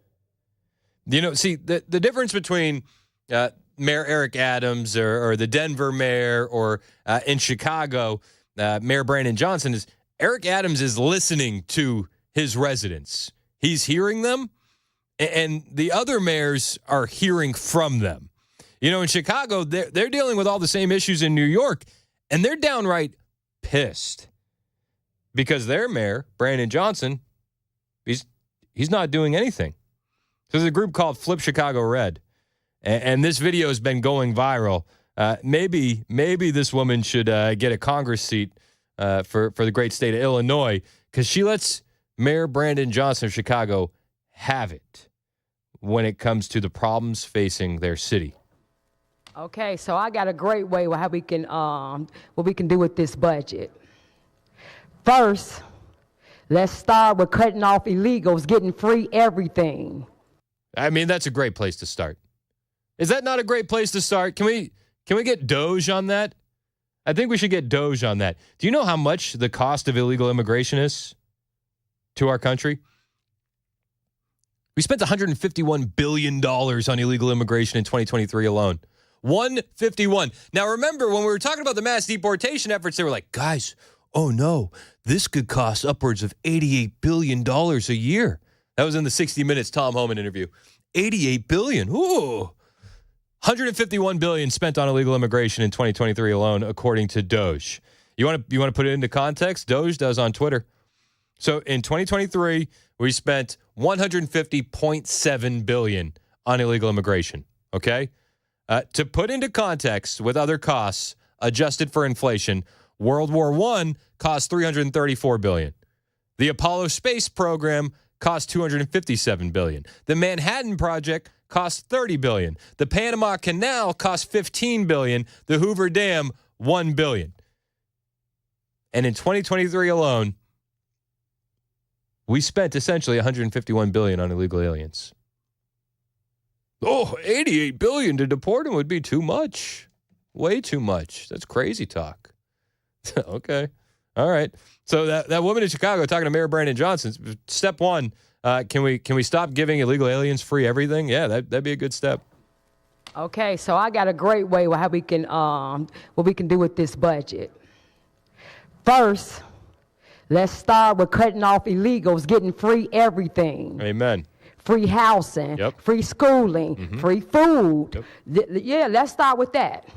B: See, the difference between Mayor Eric Adams or the Denver mayor or in Chicago, Mayor Brandon Johnson, is Eric Adams is listening to his residents. He's hearing them, and the other mayors are hearing from them. In Chicago, they're dealing with all the same issues in New York, and they're downright pissed because their mayor, Brandon Johnson, he's not doing anything. So there's a group called Flip Chicago Red, and this video has been going viral. Maybe this woman should get a Congress seat for the great state of Illinois, because she lets Mayor Brandon Johnson of Chicago have it when it comes to the problems facing their city.
P: Okay, so I got a great way how we can what we can do with this budget. First, let's start with cutting off illegals, getting free everything.
B: I mean, that's a great place to start. Is that not a great place to start? Can we get Doge on that? I think we should get Doge on that. Do you know how much the cost of illegal immigration is to our country? We spent $151 billion on illegal immigration in 2023 alone. 151. Now, remember, when we were talking about the mass deportation efforts, they were like, guys, oh no, this could cost upwards of $88 billion a year. That was in the 60 Minutes Tom Homan interview. $88 billion. Ooh. $151 billion spent on illegal immigration in 2023 alone, according to Doge. You want to put it into context? Doge does on Twitter. So in 2023, we spent $150.7 billion on illegal immigration. Okay, to put into context with other costs adjusted for inflation, World War I cost $334 billion. The Apollo space program cost $257 billion. The Manhattan Project cost $30 billion. The Panama Canal cost $15 billion. The Hoover Dam, $1 billion. And in 2023 alone, we spent essentially $151 billion on illegal aliens. Oh, $88 billion to deport them would be too much. Way too much. That's crazy talk. Okay. All right. So that woman in Chicago talking to Mayor Brandon Johnson, step one, can we stop giving illegal aliens free everything? Yeah, that'd be a good step.
P: Okay, so I got a great way how we can what we can do with this budget. First, let's start with cutting off illegals, getting free everything.
B: Amen.
P: Free housing, free schooling, free food. Yeah, let's start with that.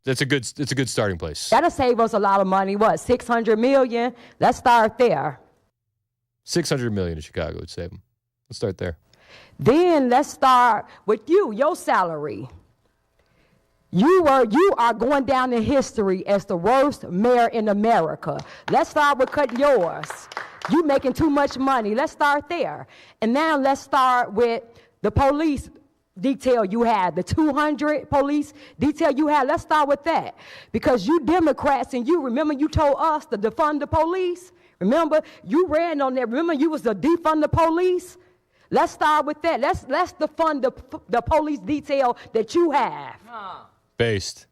B: It's a good starting place.
P: That'll save us a lot of money. What, $600 million? Let's start there.
B: $600 million in Chicago would save them. Let's start there.
P: Then let's start with your salary. You are going down in history as the worst mayor in America. Let's start with cutting yours. You making too much money. Let's start there. And now let's start with the police detail you had, the 200 police detail you had. Let's start with that. Because you Democrats, and you remember you told us to defund the police. Remember, you ran on that. Remember, you was the defund the police. Let's start with that. Let's defund the police detail that you have.
B: Based.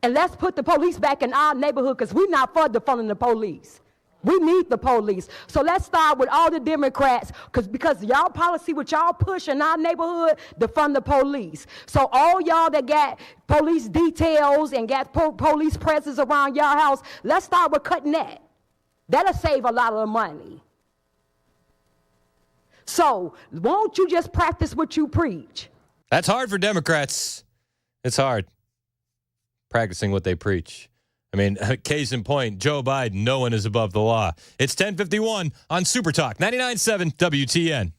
P: And let's put the police back in our neighborhood, because we're not for defunding the police. We need the police. So let's start with all the Democrats, because y'all policy, what y'all push in our neighborhood, defund the police. So all y'all that got police details and got police presence around y'all house, let's start with cutting that. That'll save a lot of money. So won't you just practice what you preach?
B: That's hard for Democrats. It's hard practicing what they preach. I mean, case in point, Joe Biden, no one is above the law. It's 10:51 on Super Talk, 99.7 WTN.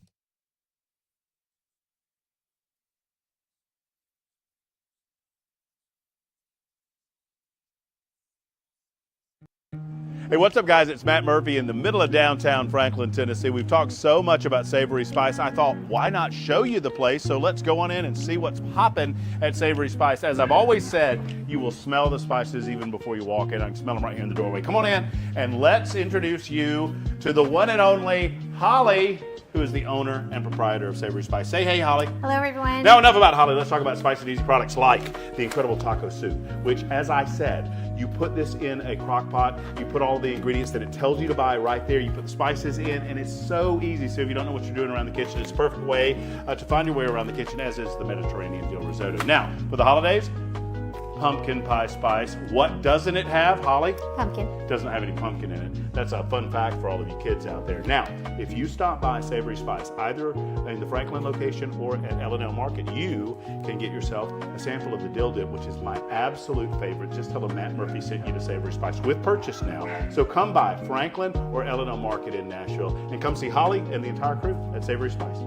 Q: Hey, what's up, guys? It's Matt Murphy in the middle of downtown Franklin, Tennessee. We've talked so much about Savory Spice. I thought, why not show you the place? So let's go on in and see what's popping at Savory Spice. As I've always said, you will smell the spices even before you walk in. I can smell them right here in the doorway. Come on in, and let's introduce you to the one and only Holly, who is the owner and proprietor of Savory Spice. Say hey, Holly.
R: Hello, everyone.
Q: Now, enough about Holly. Let's talk about spicy and easy products like the incredible taco soup, which, as I said, you put this in a crock pot, you put all the ingredients that it tells you to buy right there, you put the spices in, and it's so easy. So if you don't know what you're doing around the kitchen, it's a perfect way to find your way around the kitchen, as is the Mediterranean dill risotto. Now, for the holidays, pumpkin pie spice. What doesn't it have, Holly?
R: Pumpkin.
Q: Doesn't have any pumpkin in it. That's a fun fact for all of you kids out there. Now, if you stop by Savory Spice, either in the Franklin location or at L&L Market, you can get yourself a sample of the dill dip, which is my absolute favorite. Just tell them Matt Murphy sent you to Savory Spice with purchase now. So come by Franklin or L&L Market in Nashville and come see Holly and the entire crew at Savory Spice.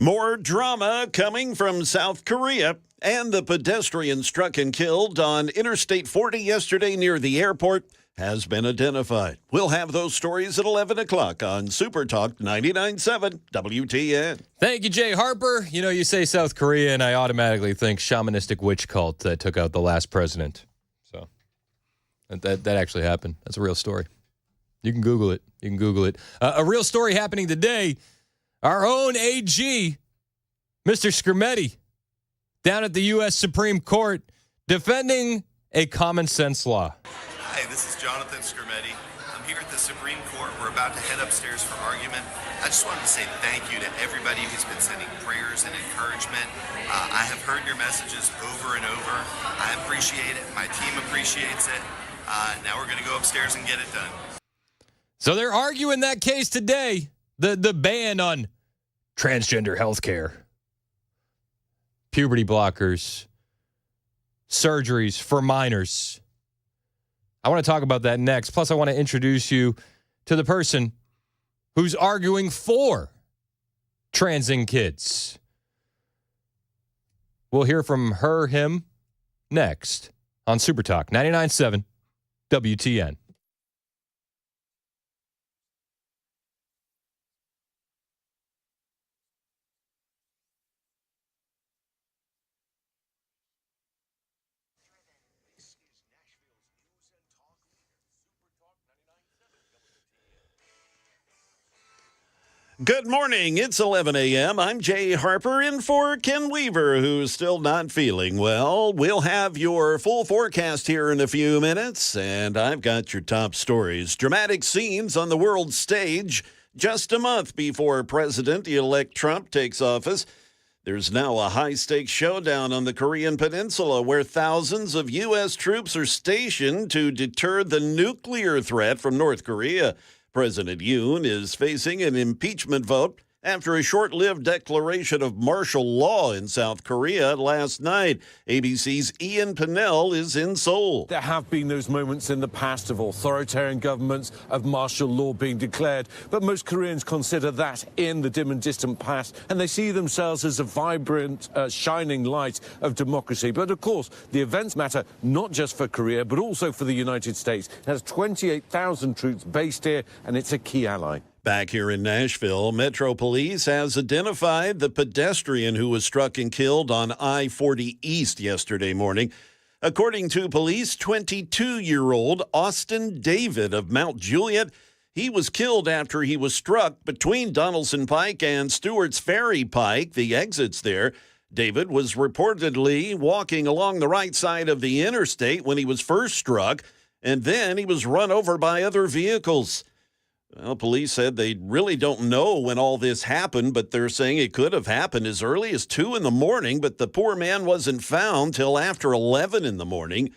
R: More drama coming from South Korea, and the pedestrian struck and killed on Interstate 40 yesterday near the airport has been identified. We'll have those stories at 11 o'clock on Super Talk 99.7 WTN.
B: Thank you, Jay Harper. You know, you say South Korea, and I automatically think shamanistic witch cult that took out the last president. So that actually happened. That's a real story. You can Google it. A real story happening today. Our own AG, Mr. Scrutiny, down at the U.S. Supreme Court, defending a common sense law.
S: Hi, this is Jonathan Scrutiny. I'm here at the Supreme Court. We're about to head upstairs for argument. I just wanted to say thank you to everybody who's been sending prayers and encouragement. I have heard your messages over and over. I appreciate it. My team appreciates it. Now we're going to go upstairs and get it done.
B: So they're arguing that case today. The ban on transgender health care, puberty blockers, surgeries for minors. I want to talk about that next. Plus, I want to introduce you to the person who's arguing for transing kids. We'll hear from him next on Super Talk 99.7 WTN.
R: Good morning. It's 11 a.m. I'm Jay Harper in for Ken Weaver, who's still not feeling well. We'll have your full forecast here in a few minutes, and I've got your top stories. Dramatic scenes on the world stage just a month before President-elect Trump takes office. There's now a high-stakes showdown on the Korean Peninsula where thousands of U.S. troops are stationed to deter the nuclear threat from North Korea. President Yoon is facing an impeachment vote after a short-lived declaration of martial law in South Korea last night. ABC's Ian Pinnell is in Seoul.
T: There have been those moments in the past of authoritarian governments, of martial law being declared, but most Koreans consider that in the dim and distant past, and they see themselves as a vibrant, shining light of democracy. But of course, the events matter not just for Korea, but also for the United States. It has 28,000 troops based here, and it's a key ally.
R: Back here in Nashville, Metro Police has identified the pedestrian who was struck and killed on I-40 East yesterday morning. According to police, 22-year-old Austin David of Mount Juliet, he was killed after he was struck between Donaldson Pike and Stewart's Ferry Pike, the exits there. David was reportedly walking along the right side of the interstate when he was first struck, and then he was run over by other vehicles. Well, police said they really don't know when all this happened, but they're saying it could have happened as early as 2 in the morning, but the poor man wasn't found till after 11 in the morning.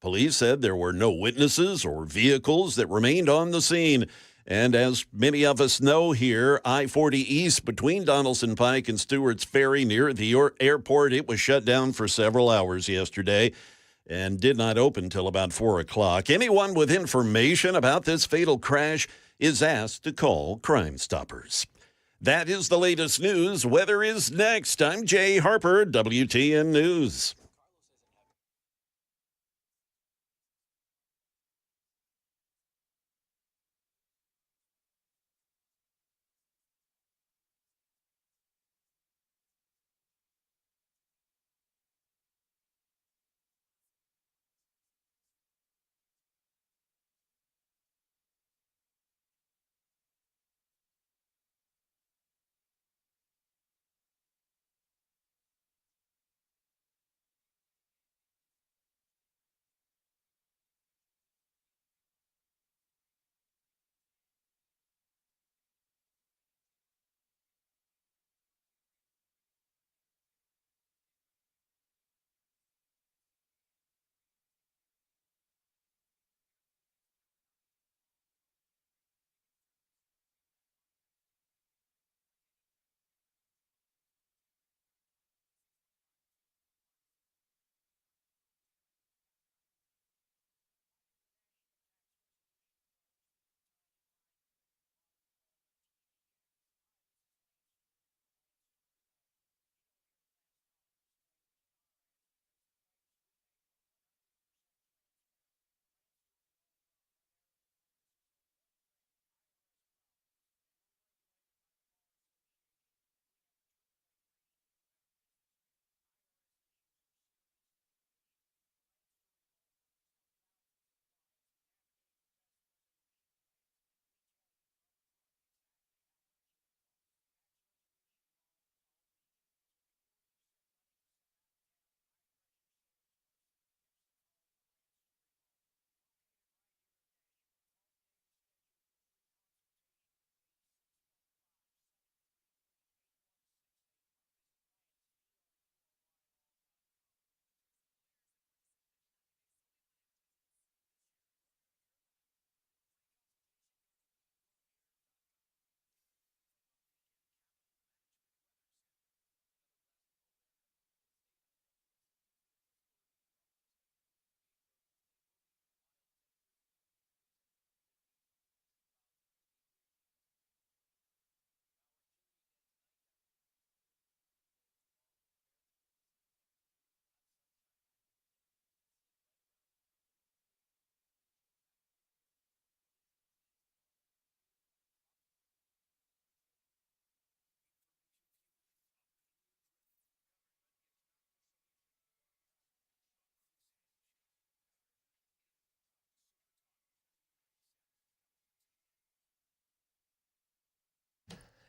R: Police said there were no witnesses or vehicles that remained on the scene. And as many of us know here, I-40 East between Donaldson Pike and Stewart's Ferry near the airport, it was shut down for several hours yesterday and did not open till about 4 o'clock. Anyone with information about this fatal crash is asked to call Crime Stoppers. That is the latest news. Weather is next. I'm Jay Harper, WTN News.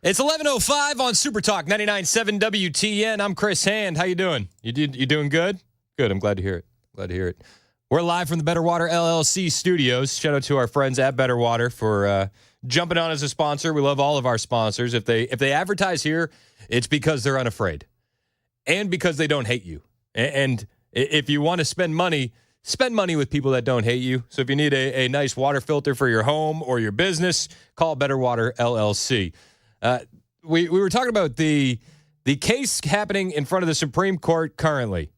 B: It's 11:05 on Super Talk 99.7 WTN. I'm Chris Hand. How you doing? You doing good? Good. I'm glad to hear it. Glad to hear it. We're live from the Better Water LLC studios. Shout out to our friends at Better Water for jumping on as a sponsor. We love all of our sponsors. If they advertise here, it's because they're unafraid and because they don't hate you. And if you want to spend money with people that don't hate you. So if you need a nice water filter for your home or your business, call Better Water LLC. We were talking about the case happening in front of the Supreme Court currently.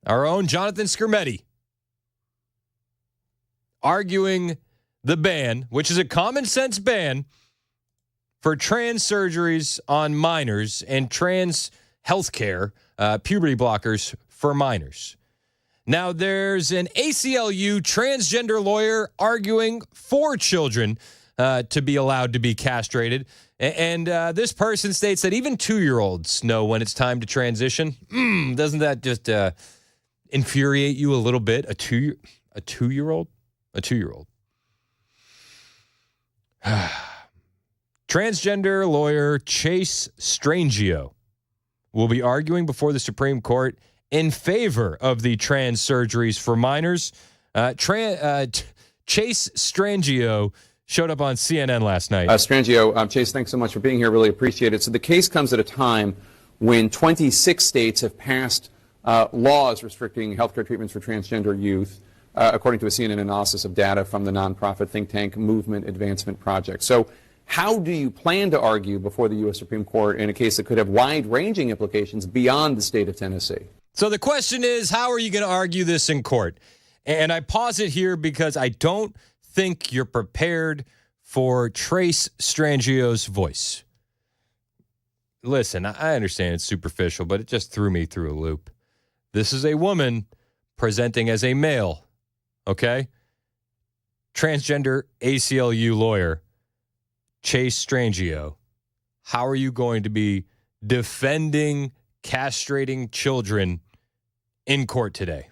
B: Our own Jonathan Skrmetti arguing the ban, which is a common sense ban for trans surgeries on minors and trans healthcare, puberty blockers for minors. Now, there's an ACLU transgender lawyer arguing for children to be allowed to be castrated. And this person states that even 2-year-olds know when it's time to transition. Doesn't that just infuriate you a little bit? A two-year-old? A 2-year-old. Transgender lawyer Chase Strangio will be arguing before the Supreme Court in favor of the trans surgeries for minors. Chase Strangio showed up on CNN last night.
U: Strangio, Chase, thanks so much for being here. Really appreciate it. So the case comes at a time when 26 states have passed laws restricting healthcare treatments for transgender youth, according to a CNN analysis of data from the nonprofit think tank Movement Advancement Project. So how do you plan to argue before the U.S. Supreme Court in a case that could have wide-ranging implications beyond the state of Tennessee?
B: So the question is, how are you going to argue this in court? And I pause it here because I don't think you're prepared for Chase Strangio's voice. Listen, I understand it's superficial, but it just threw me through a loop. This is a woman presenting as a male, okay? Transgender ACLU lawyer, Chase Strangio. How are you going to be defending castrating children in court today?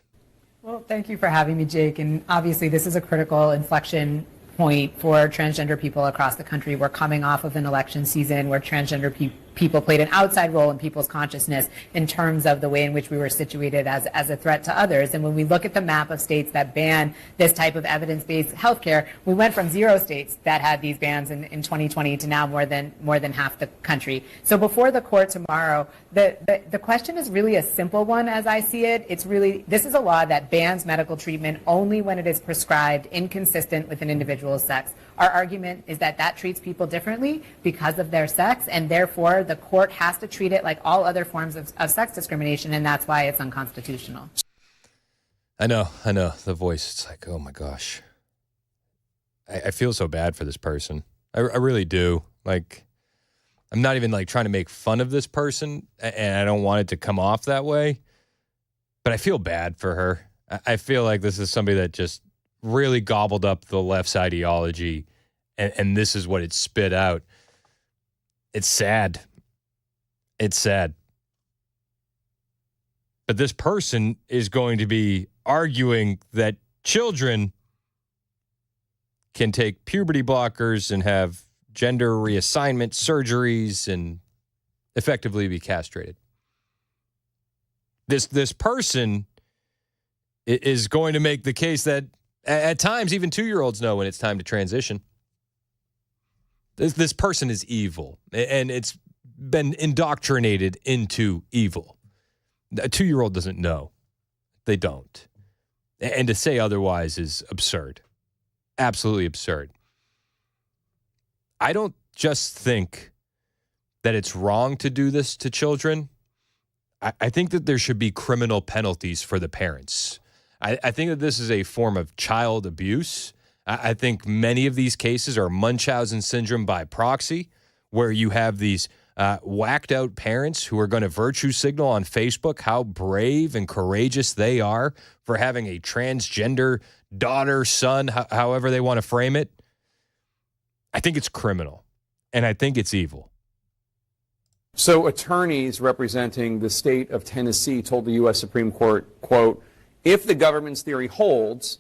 V: Well, thank you for having me, Jake. And obviously, this is a critical inflection point for transgender people across the country. We're coming off of an election season where transgender people played an outside role in people's consciousness in terms of the way in which we were situated as a threat to others. And when we look at the map of states that ban this type of evidence-based healthcare, we went from 0 states that had these bans in 2020 to now more than half the country. So before the court tomorrow, the question is really a simple one as I see it. It's really, this is a law that bans medical treatment only when it is prescribed inconsistent with an individual's sex. Our argument is that treats people differently because of their sex, and therefore the court has to treat it like all other forms of sex discrimination, and that's why it's unconstitutional.
B: I know. The voice, it's like, oh my gosh. I feel so bad for this person. I really do. Like, I'm not even like trying to make fun of this person, and I don't want it to come off that way, but I feel bad for her. I feel like this is somebody that just really gobbled up the left's ideology, and this is what it spit out. It's sad. It's sad. But this person is going to be arguing that children can take puberty blockers and have gender reassignment surgeries and effectively be castrated. This person is going to make the case that at times even 2-year-olds know when it's time to transition. This person is evil, and it's been indoctrinated into evil. A 2-year-old doesn't know. They don't. And to say otherwise is absurd. Absolutely absurd. I don't just think that it's wrong to do this to children. I think that there should be criminal penalties for the parents. I think that this is a form of child abuse. I think many of these cases are Munchausen syndrome by proxy, where you have these whacked out parents who are going to virtue signal on Facebook how brave and courageous they are for having a transgender daughter, son, however they want to frame it. I think it's criminal, and I think it's evil.
U: So attorneys representing the state of Tennessee told the U.S. Supreme Court, quote, if the government's theory holds,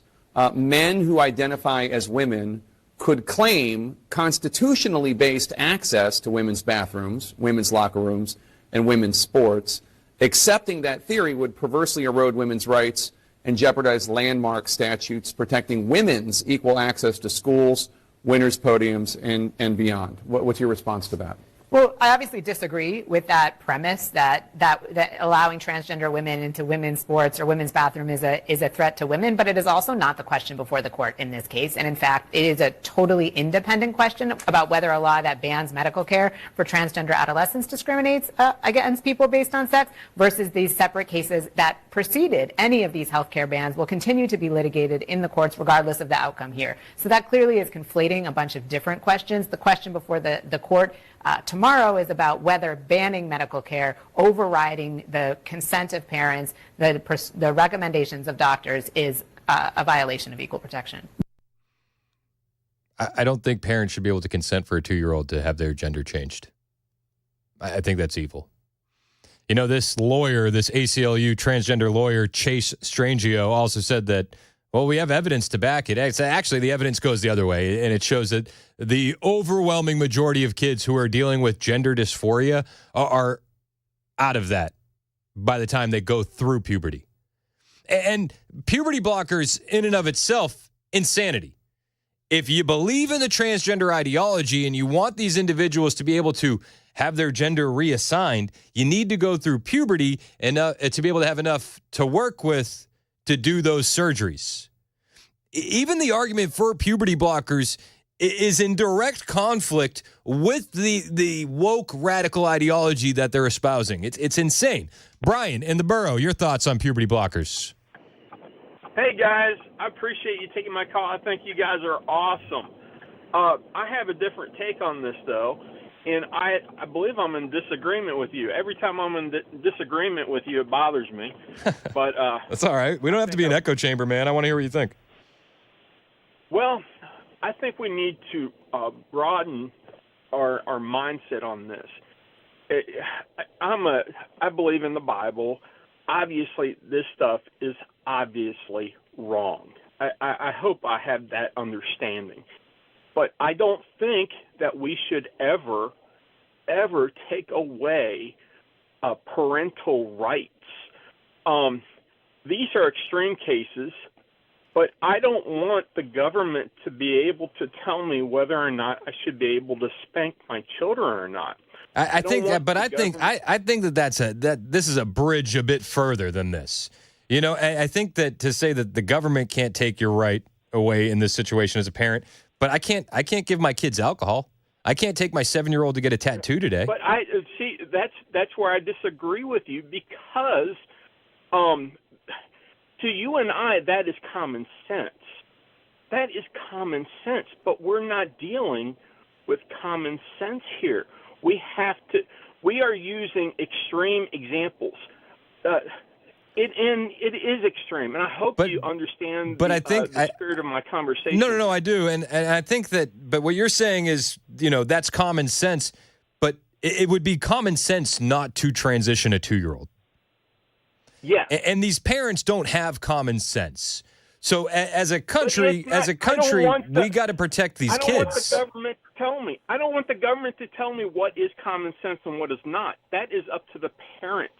U: men who identify as women could claim constitutionally based access to women's bathrooms, women's locker rooms, and women's sports, accepting that theory would perversely erode women's rights and jeopardize landmark statutes protecting women's equal access to schools, winners' podiums, and beyond. What's your response to that?
V: Well, I obviously disagree with that premise that allowing transgender women into women's sports or women's bathroom is a threat to women, but it is also not the question before the court in this case. And in fact, it is a totally independent question about whether a law that bans medical care for transgender adolescents discriminates against people based on sex versus these separate cases that preceded any of these healthcare bans will continue to be litigated in the courts regardless of the outcome here. So that clearly is conflating a bunch of different questions. The question before the court tomorrow is about whether banning medical care, overriding the consent of parents, the recommendations of doctors is a violation of equal protection.
B: I don't think parents should be able to consent for a 2-year-old to have their gender changed. I think that's evil. You know, this lawyer, this ACLU transgender lawyer, Chase Strangio, also said that, well, we have evidence to back it. Actually, the evidence goes the other way, and it shows that the overwhelming majority of kids who are dealing with gender dysphoria are out of that by the time they go through puberty. And puberty blockers in and of itself, insanity. If you believe in the transgender ideology and you want these individuals to be able to have their gender reassigned, you need to go through puberty and to be able to have enough to work with to do those surgeries. Even the argument for puberty blockers is in direct conflict with the woke radical ideology that they're espousing. It's insane. Brian in the borough, your thoughts on puberty blockers?
D: Hey, guys. I appreciate you taking my call. I think you guys are awesome. I have a different take on this, though, and I believe I'm in disagreement with you. Every time I'm in disagreement with you, it bothers me. But
B: that's all right. We don't have to be an echo chamber, man. I want to hear what you think.
D: Well, I think we need to broaden our mindset on this. I believe in the Bible. Obviously, this stuff is obviously wrong. I hope I have that understanding. But I don't think that we should ever take away parental rights. These are extreme cases, but I don't want the government to be able to tell me whether or not I should be able to spank my children or not.
B: I think that this is a bridge a bit further than this. You know, I think that to say that the government can't take your right away in this situation as a parent, but I can't give my kids alcohol. I can't take my 7-year-old to get a tattoo today.
D: But I see that's where I disagree with you because to you and I that is common sense. That is common sense, but we're not dealing with common sense here. We are using extreme examples. It is extreme, and I hope you understand the spirit of my conversation.
B: No, I do. And I think but what you're saying is, that's common sense, but it would be common sense not to transition a 2-year-old.
D: Yeah.
B: And these parents don't have common sense. So as a country, we got to protect these kids.
D: I don't want the government to tell me. I don't want the government to tell me what is common sense and what is not. That is up to the parents.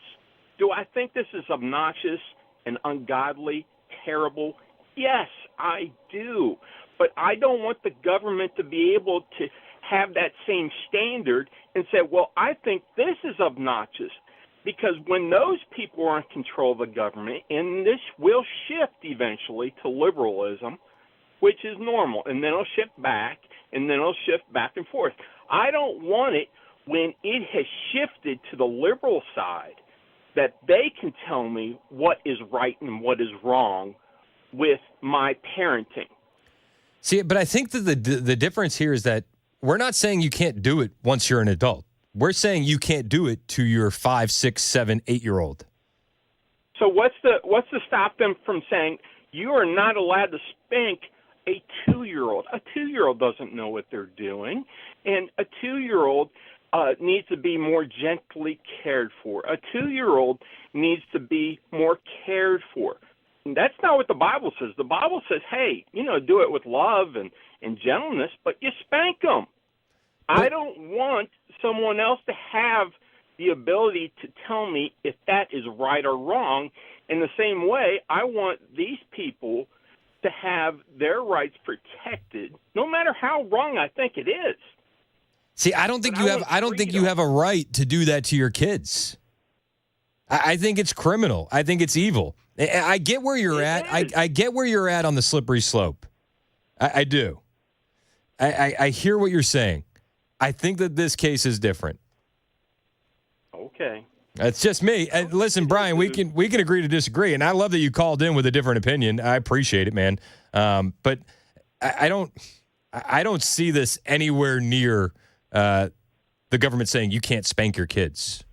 D: Do I think this is obnoxious and ungodly, terrible? Yes, I do. But I don't want the government to be able to have that same standard and say, well, I think this is obnoxious. Because when those people are in control of the government, and this will shift eventually to liberalism, which is normal, and then it'll shift back, and then it'll shift back and forth. I don't want it when it has shifted to the liberal side that they can tell me what is right and what is wrong with my parenting.
B: See, but I think that the difference here is that we're not saying you can't do it once you're an adult. We're saying you can't do it to your 5, 6, 7, 8-year-old.
D: So what's to stop them from saying you are not allowed to spank a 2-year-old? A 2-year-old doesn't know what they're doing, and a 2-year-old needs to be more gently cared for. A 2-year-old needs to be more cared for. That's not what the Bible says. The Bible says, hey, do it with love and gentleness, but you spank them. I don't want someone else to have the ability to tell me if that is right or wrong. In the same way, I want these people to have their rights protected, no matter how wrong I think it is.
B: See, I don't think you have a right to do that to your kids. I think it's criminal. I think it's evil. I get where you're at. I get where you're at on the slippery slope. I do. I hear what you're saying. I think that this case is different.
D: Okay.
B: That's just me. Listen, Brian, we can agree to disagree, and I love that you called in with a different opinion. I appreciate it, man. But I don't see this anywhere near the government saying you can't spank your kids.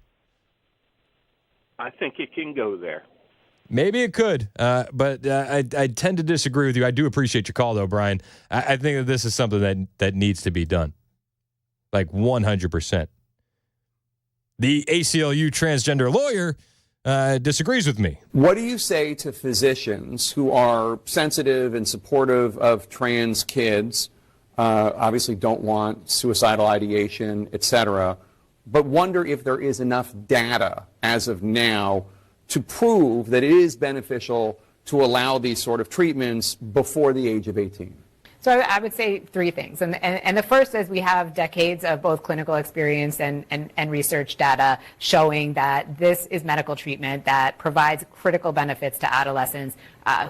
D: I think it can go there.
B: Maybe it could, but I tend to disagree with you. I do appreciate your call, though, Brian. I think that this is something that needs to be done, like 100%. The ACLU transgender lawyer disagrees with me.
U: What do you say to physicians who are sensitive and supportive of trans kids, obviously don't want suicidal ideation, et cetera, but wonder if there is enough data as of now to prove that it is beneficial to allow these sort of treatments before the age of 18?
V: So I would say three things. And the first is we have decades of both clinical experience and research data showing that this is medical treatment that provides critical benefits to adolescents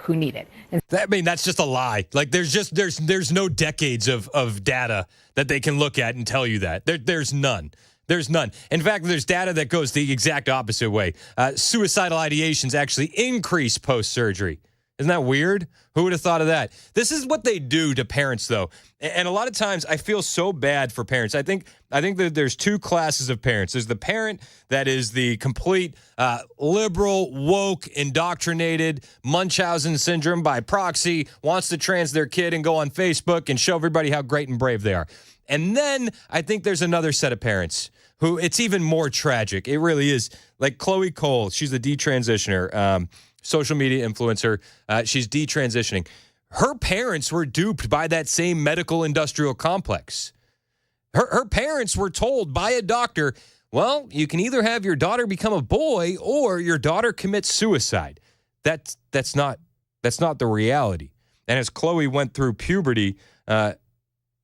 V: who need it. And
B: that's just a lie. Like there's no decades of data that they can look at and tell you that. There's none. There's none. In fact, there's data that goes the exact opposite way. Suicidal ideations actually increase post-surgery. Isn't that weird? Who would have thought of that? This is what they do to parents, though. And a lot of times I feel so bad for parents. I think that there's two classes of parents. There's the parent that is the complete liberal, woke, indoctrinated, Munchausen syndrome by proxy, wants to trans their kid and go on Facebook and show everybody how great and brave they are. And then I think there's another set of parents who it's even more tragic. It really is. Like Chloe Cole, she's a detransitioner. Social media influencer. She's detransitioning. Her parents were duped by that same medical industrial complex. Her parents were told by a doctor, well, you can either have your daughter become a boy or your daughter commits suicide. That's not the reality. And as Chloe went through puberty,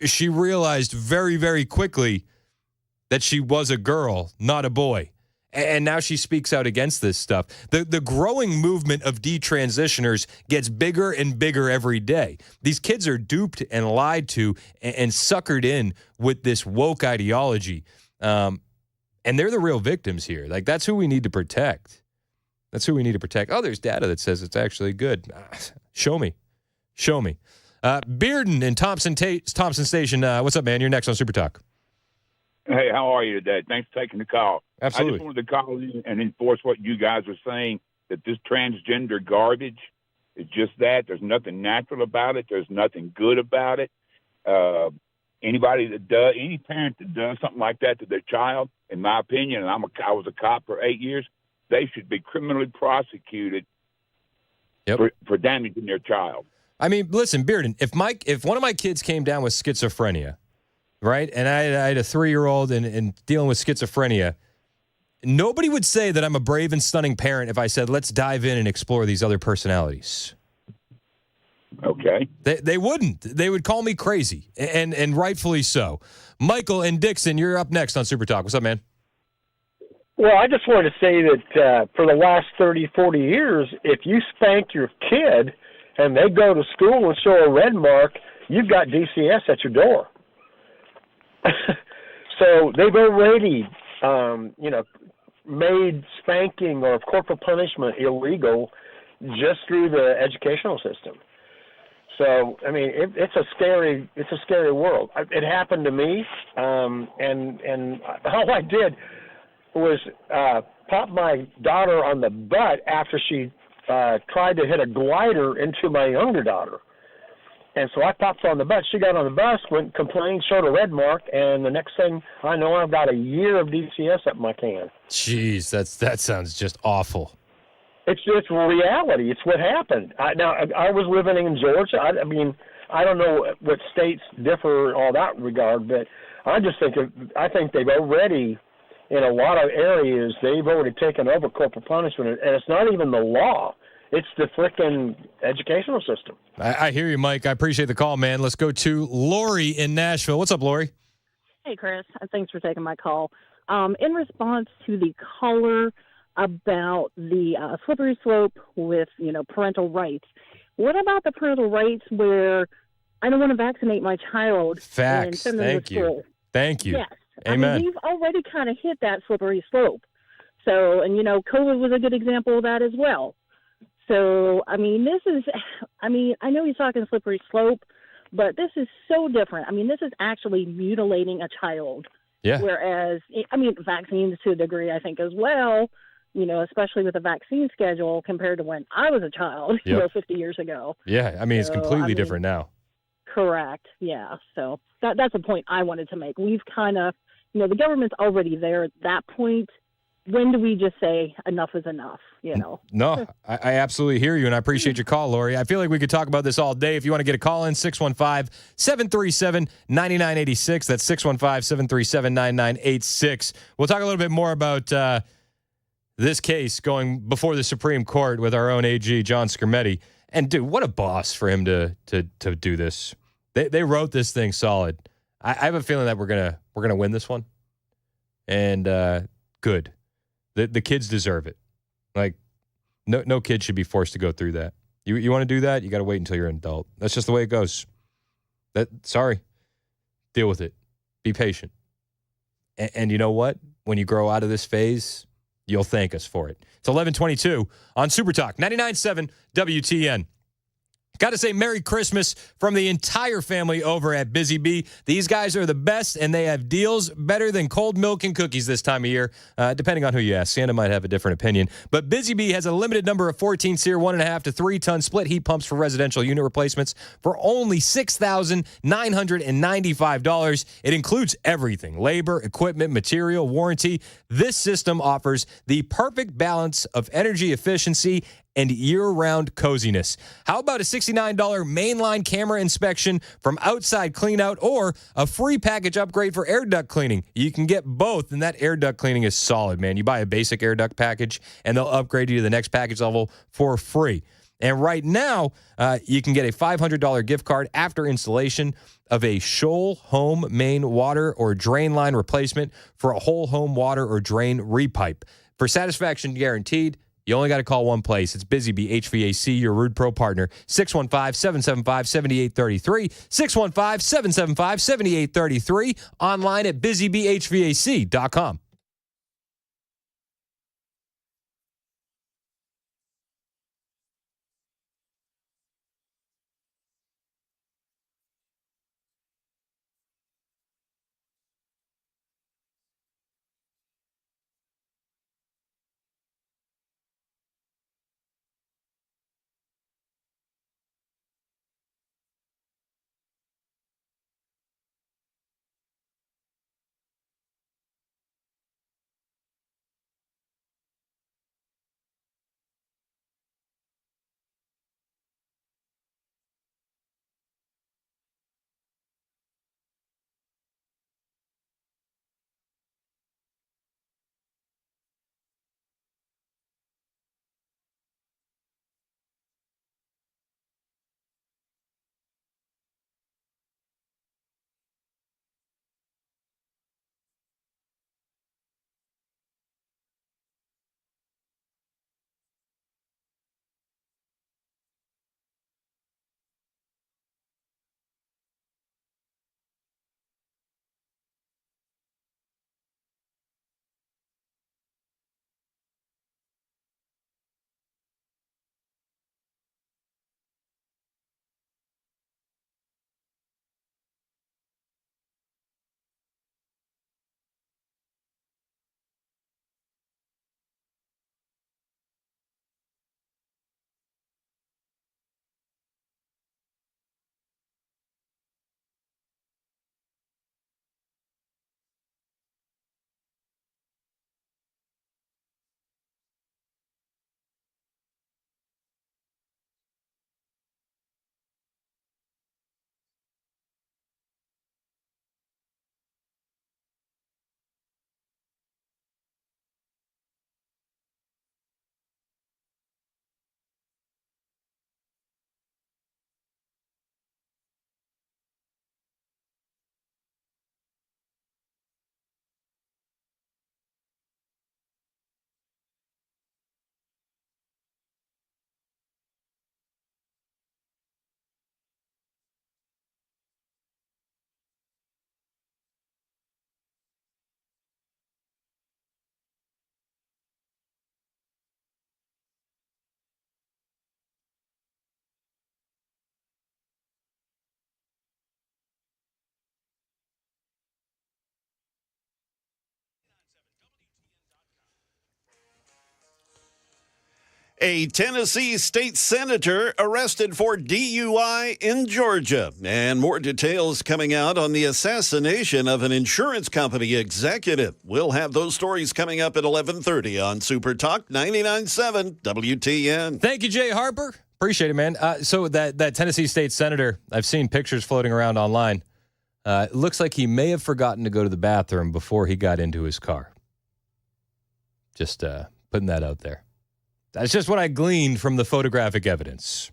B: she realized very, very quickly that she was a girl, not a boy. And now she speaks out against this stuff. The growing movement of detransitioners gets bigger and bigger every day. These kids are duped and lied to and suckered in with this woke ideology. And they're the real victims here. Like, that's who we need to protect. That's who we need to protect. Oh, there's data that says it's actually good. Show me. Bearden in Thompson Station. What's up, man? You're next on Super Talk.
E: Hey, how are you today? Thanks for taking the call.
B: Absolutely.
E: I just wanted to call in and enforce what you guys are saying, that this transgender garbage is just that. There's nothing natural about it. There's nothing good about it. Any parent that does something like that to their child, in my opinion, and I was a cop for 8 years, they should be criminally prosecuted for damaging their child.
B: I mean, listen, Bearden, if one of my kids came down with schizophrenia, right, and I had a 3-year-old and dealing with schizophrenia, nobody would say that I'm a brave and stunning parent if I said, let's dive in and explore these other personalities.
E: Okay.
B: They wouldn't. They would call me crazy, and rightfully so. Michael and Dixon, you're up next on Super Talk. What's up, man?
F: Well, I just wanted to say that for the last 30, 40 years, if you spank your kid and they go to school and show a red mark, you've got DCS at your door. So they've already, made spanking or corporal punishment illegal just through the educational system. So, I mean, it's a scary world. It happened to me, and all I did was pop my daughter on the butt after she tried to hit a glider into my younger daughter. And so I popped her on the bus. She got on the bus, went, complained, showed a red mark, and the next thing I know, I've got a year of DCS up my can.
B: Jeez, that sounds just awful.
F: It's reality. It's what happened. I was living in Georgia. I mean, I don't know what states differ in all that regard, but I think they've already, in a lot of areas, they've already taken over corporal punishment, and it's not even the law. It's the frickin' educational system.
B: I hear you, Mike. I appreciate the call, man. Let's go to Lori in Nashville. What's up, Lori?
C: Hey, Chris. Thanks for taking my call. In response to the caller about the slippery slope with, parental rights, what about the parental rights where I don't want to vaccinate my child and
B: Facts.
C: send them to school?
B: Thank you.
C: Yes.
B: Amen.
C: I mean, we've already kind of hit that slippery slope. So, and, COVID was a good example of that as well. So, I mean, I know he's talking slippery slope, but this is so different. I mean, this is actually mutilating a child.
B: Yeah.
C: Whereas, vaccines to a degree, I think, as well, especially with the vaccine schedule compared to when I was a child, 50 years ago.
B: Yeah, I mean, it's completely different now.
C: Correct. Yeah. So that's a point I wanted to make. We've kind of, the government's already there at that point. When do we just say enough is enough,
B: No, I absolutely hear you, and I appreciate your call, Lori. I feel like we could talk about this all day. If you want to get a call in, 615-737-9986. That's 615-737-9986. We'll talk a little bit more about this case going before the Supreme Court with our own AG, John Scrutiny. And, dude, what a boss for him to do this. They wrote this thing solid. I have a feeling that we're gonna win this one. And good. The kids deserve it. Like, no kid should be forced to go through that. You want to do that? You got to wait until you're an adult. That's just the way it goes. Sorry. Deal with it. Be patient. And you know what? When you grow out of this phase, you'll thank us for it. It's 11:22 on Super Talk 99.7 WTN. Got to say Merry Christmas from the entire family over at Busy Bee. These guys are the best, and they have deals better than cold milk and cookies this time of year, depending on who you ask. Santa might have a different opinion. But Busy Bee has a limited number of 14-SEER 1.5 to 3-ton split heat pumps for residential unit replacements for only $6,995. It includes everything: labor, equipment, material, warranty. This system offers the perfect balance of energy efficiency and year-round coziness. How about a $69 mainline camera inspection from Outside Cleanout or a free package upgrade for air duct cleaning? You can get both, and that air duct cleaning is solid, man. You buy a basic air duct package, and they'll upgrade you to the next package level for free. And right now, you can get a $500 gift card after installation of a Shoal Home main water or drain line replacement for a whole home water or drain repipe. For satisfaction guaranteed, you only got to call one place. It's Busy Bee HVAC, your Rude Pro partner. 615-775-7833. 615-775-7833. Online at busybeehvac.com.
R: A Tennessee state senator arrested for DUI in Georgia. And more details coming out on the assassination of an insurance company executive. We'll have those stories coming up at 11:30 on Super Talk 99.7 WTN.
B: Thank you, Jay Harper. Appreciate it, man. So that Tennessee state senator, I've seen pictures floating around online. It looks like he may have forgotten to go to the bathroom before he got into his car. Just putting that out there. That's just what I gleaned from the photographic evidence.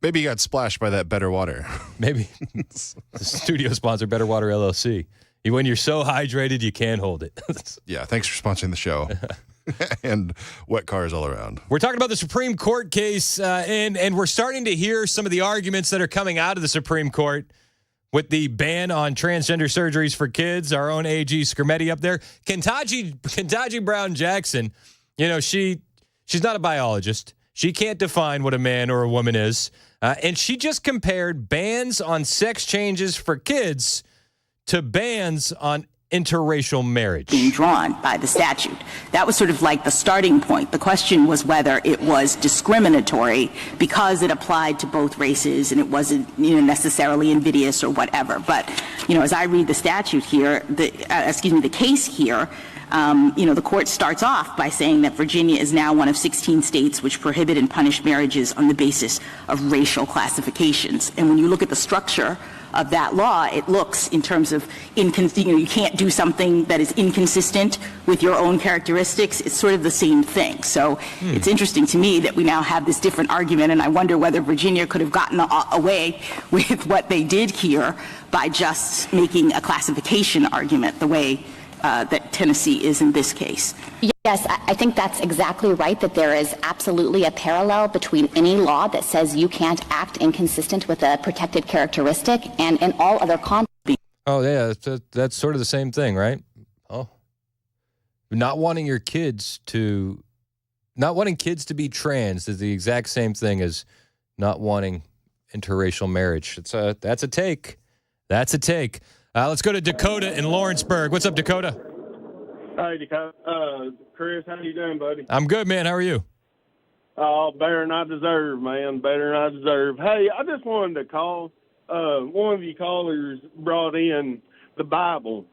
G: Maybe you got splashed by that Better Water.
B: Maybe. The studio sponsor, Better Water LLC. When you're so hydrated, you can't hold it.
G: Yeah, thanks for sponsoring the show. And wet cars all around.
B: We're talking about the Supreme Court case, and we're starting to hear some of the arguments that are coming out of the Supreme Court with the ban on transgender surgeries for kids. Our own AG Scrutiny up there. Ketanji Brown Jackson, you know, she's not a biologist. She can't define what a man or a woman is. And she just compared bans on sex changes for kids to bans on interracial marriage.
H: Being drawn by the statute. That was sort of like the starting point. The question was whether it was discriminatory because it applied to both races and it wasn't, necessarily invidious or whatever. But, as I read the statute here, the case here, the court starts off by saying that Virginia is now one of 16 states which prohibit and punish marriages on the basis of racial classifications. And when you look at the structure of that law, it looks in terms of, you can't do something that is inconsistent with your own characteristics. It's sort of the same thing. So it's interesting to me that we now have this different argument, and I wonder whether Virginia could have gotten away with what they did here by just making a classification argument the way that Tennessee is in this case.
W: Yes, I think that's exactly right, that there is absolutely a parallel between any law that says you can't act inconsistent with a protected characteristic and in all other contexts.
B: Oh, yeah, that's sort of the same thing, right? Oh. Not wanting kids to be trans is the exact same thing as not wanting interracial marriage. That's a take. That's a take. Let's go to Dakota in Lawrenceburg. What's up, Dakota?
X: Hey, Dakota. Chris, how you doing, buddy?
B: I'm good, man. How are you?
X: Oh, better than I deserve, man. Better than I deserve. Hey, I just wanted to call. One of you callers brought in the Bible.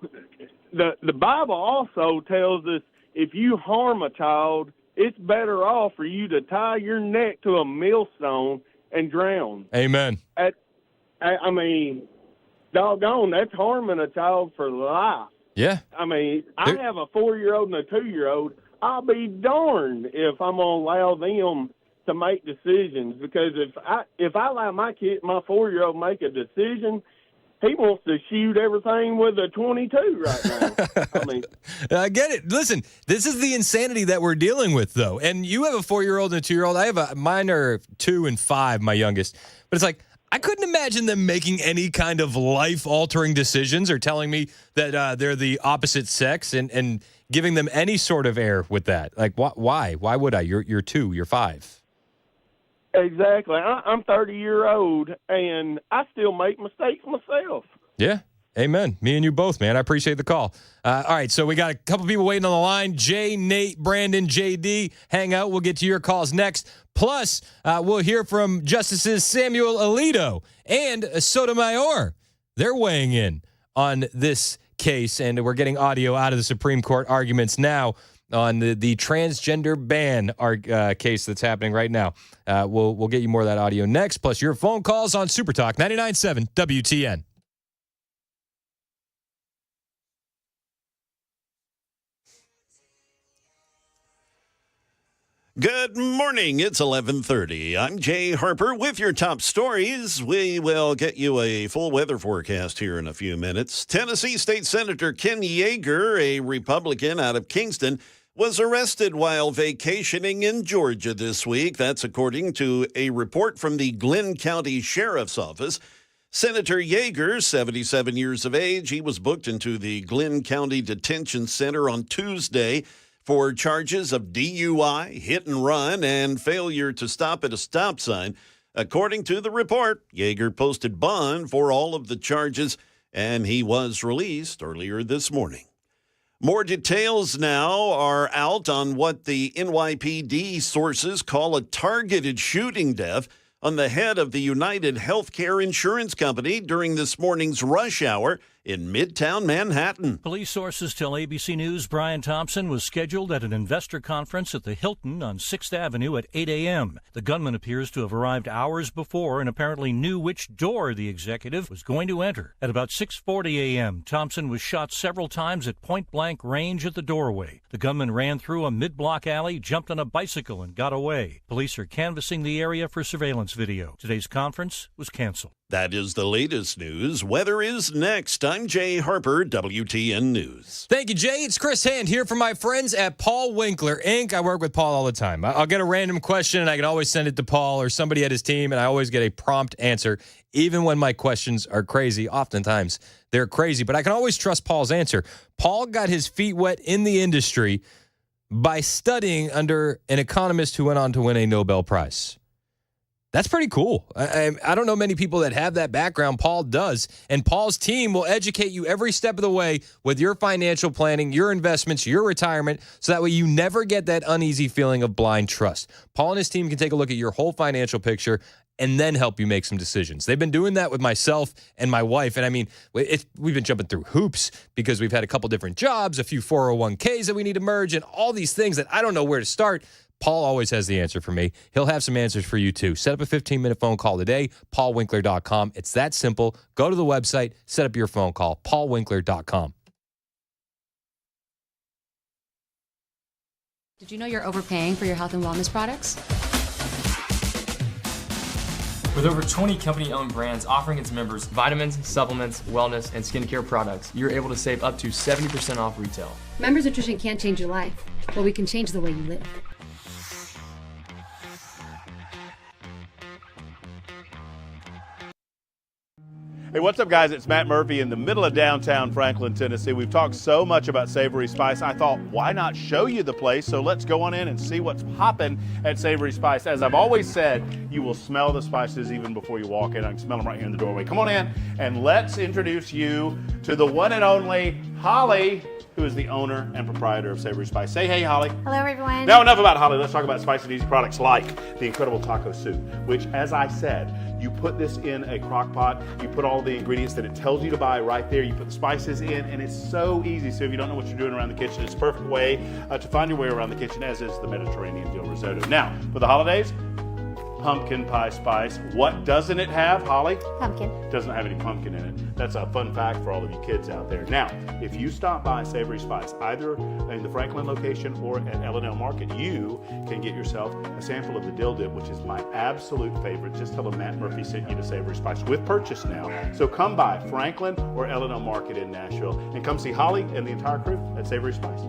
X: The Bible also tells us if you harm a child, it's better off for you to tie your neck to a millstone and drown.
B: Amen.
X: I mean, doggone, that's harming a child for life.
B: Yeah.
X: I mean, I have a 4-year-old and a 2-year-old. I'll be darned if I'm going to allow them to make decisions, because if I allow my 4-year-old make a decision, he wants to shoot everything with a 22 right now. I mean,
B: I get it. Listen, this is the insanity that we're dealing with, though. And you have a 4-year-old and a 2-year-old. I have mine are 2 and 5, my youngest. But it's like, I couldn't imagine them making any kind of life-altering decisions or telling me that they're the opposite sex and giving them any sort of air with that. Like, why? Why would I? You're 2, you're 5.
X: Exactly. I'm 30-year-old, and I still make mistakes myself.
B: Yeah. Amen. Me and you both, man. I appreciate the call. All right, so we got a couple people waiting on the line. Jay, Nate, Brandon, JD. Hang out. We'll get to your calls next. Plus, we'll hear from Justices Samuel Alito and Sotomayor. They're weighing in on this case, and we're getting audio out of the Supreme Court arguments now on the transgender ban case that's happening right now. We'll get you more of that audio next, plus your phone calls on Super Talk 99.7 WTN.
R: Good morning. It's 11:30. I'm Jay Harper with your top stories. We will get you a full weather forecast here in a few minutes. Tennessee State Senator Ken Yeager, a Republican out of Kingston, was arrested while vacationing in Georgia this week. That's according to a report from the Glynn County Sheriff's Office. Senator Yeager, 77 years of age, he was booked into the Glynn County Detention Center on Tuesday for charges of DUI, hit and run, and failure to stop at a stop sign. According to the report, Yeager posted bond for all of the charges, and he was released earlier this morning. More details now are out on what the NYPD sources call a targeted shooting death on the head of the United Healthcare Insurance Company during this morning's rush hour in Midtown Manhattan.
A: Police sources tell ABC News Brian Thompson was scheduled at an investor conference at the Hilton on 6th Avenue at 8 a.m. The gunman appears to have arrived hours before and apparently knew which door the executive was going to enter. At about 6:40 a.m., Thompson was shot several times at point-blank range at the doorway. The gunman ran through a mid-block alley, jumped on a bicycle, and got away. Police are canvassing the area for surveillance video. Today's conference was canceled.
R: That is the latest news. Weather is next. I'm Jay Harper, WTN News.
B: Thank you, Jay. It's Chris Hand here from my friends at Paul Winkler, Inc. I work with Paul all the time. I'll get a random question, and I can always send it to Paul or somebody at his team, and I always get a prompt answer, even when my questions are crazy. Oftentimes, they're crazy, but I can always trust Paul's answer. Paul got his feet wet in the industry by studying under an economist who went on to win a Nobel Prize. That's pretty cool. I don't know many people that have that background. Paul does. And Paul's team will educate you every step of the way with your financial planning, your investments, your retirement, so that way you never get that uneasy feeling of blind trust. Paul and his team can take a look at your whole financial picture and then help you make some decisions. They've been doing that with myself and my wife. And I mean, we've been jumping through hoops because we've had a couple different jobs, a few 401ks that we need to merge, and all these things that I don't know where to start. Paul always has the answer for me. He'll have some answers for you, too. Set up a 15-minute phone call today, paulwinkler.com. It's that simple. Go to the website, set up your phone call, paulwinkler.com.
I: Did you know you're overpaying for your health and wellness products?
J: With over 20 company-owned brands offering its members vitamins, supplements, wellness, and skincare products, you're able to save up to 70% off retail.
I: Members Nutrition can't change your life, but we can change the way you live.
Q: Hey, what's up, guys? It's Matt Murphy in the middle of downtown Franklin, Tennessee. We've talked so much about Savory Spice. I thought, why not show you the place? So let's go on in and see what's popping at Savory Spice. As I've always said, you will smell the spices even before you walk in. I can smell them right here in the doorway. Come on in, and let's introduce you to the one and only Holly, who is the owner and proprietor of Savory Spice. Say hey, Holly.
K: Hello, everyone.
Q: Now, enough about Holly. Let's talk about spicy and easy products like the incredible taco soup, which, as I said, you put this in a crock pot, you put all the ingredients that it tells you to buy right there, you put the spices in, and it's so easy. So if you don't know what you're doing around the kitchen, it's a perfect way to find your way around the kitchen, as is the Mediterranean dill risotto. Now, for the holidays, pumpkin pie spice. What doesn't it have, Holly?
K: Pumpkin.
Q: Doesn't have any pumpkin in it. That's a fun fact for all of you kids out there. Now, if you stop by Savory Spice, either in the Franklin location or at L&L Market, you can get yourself a sample of the dill dip, which is my absolute favorite. Just tell them Matt Murphy sent you to Savory Spice with purchase now. So come by Franklin or L&L Market in Nashville and come see Holly and the entire crew at Savory Spice.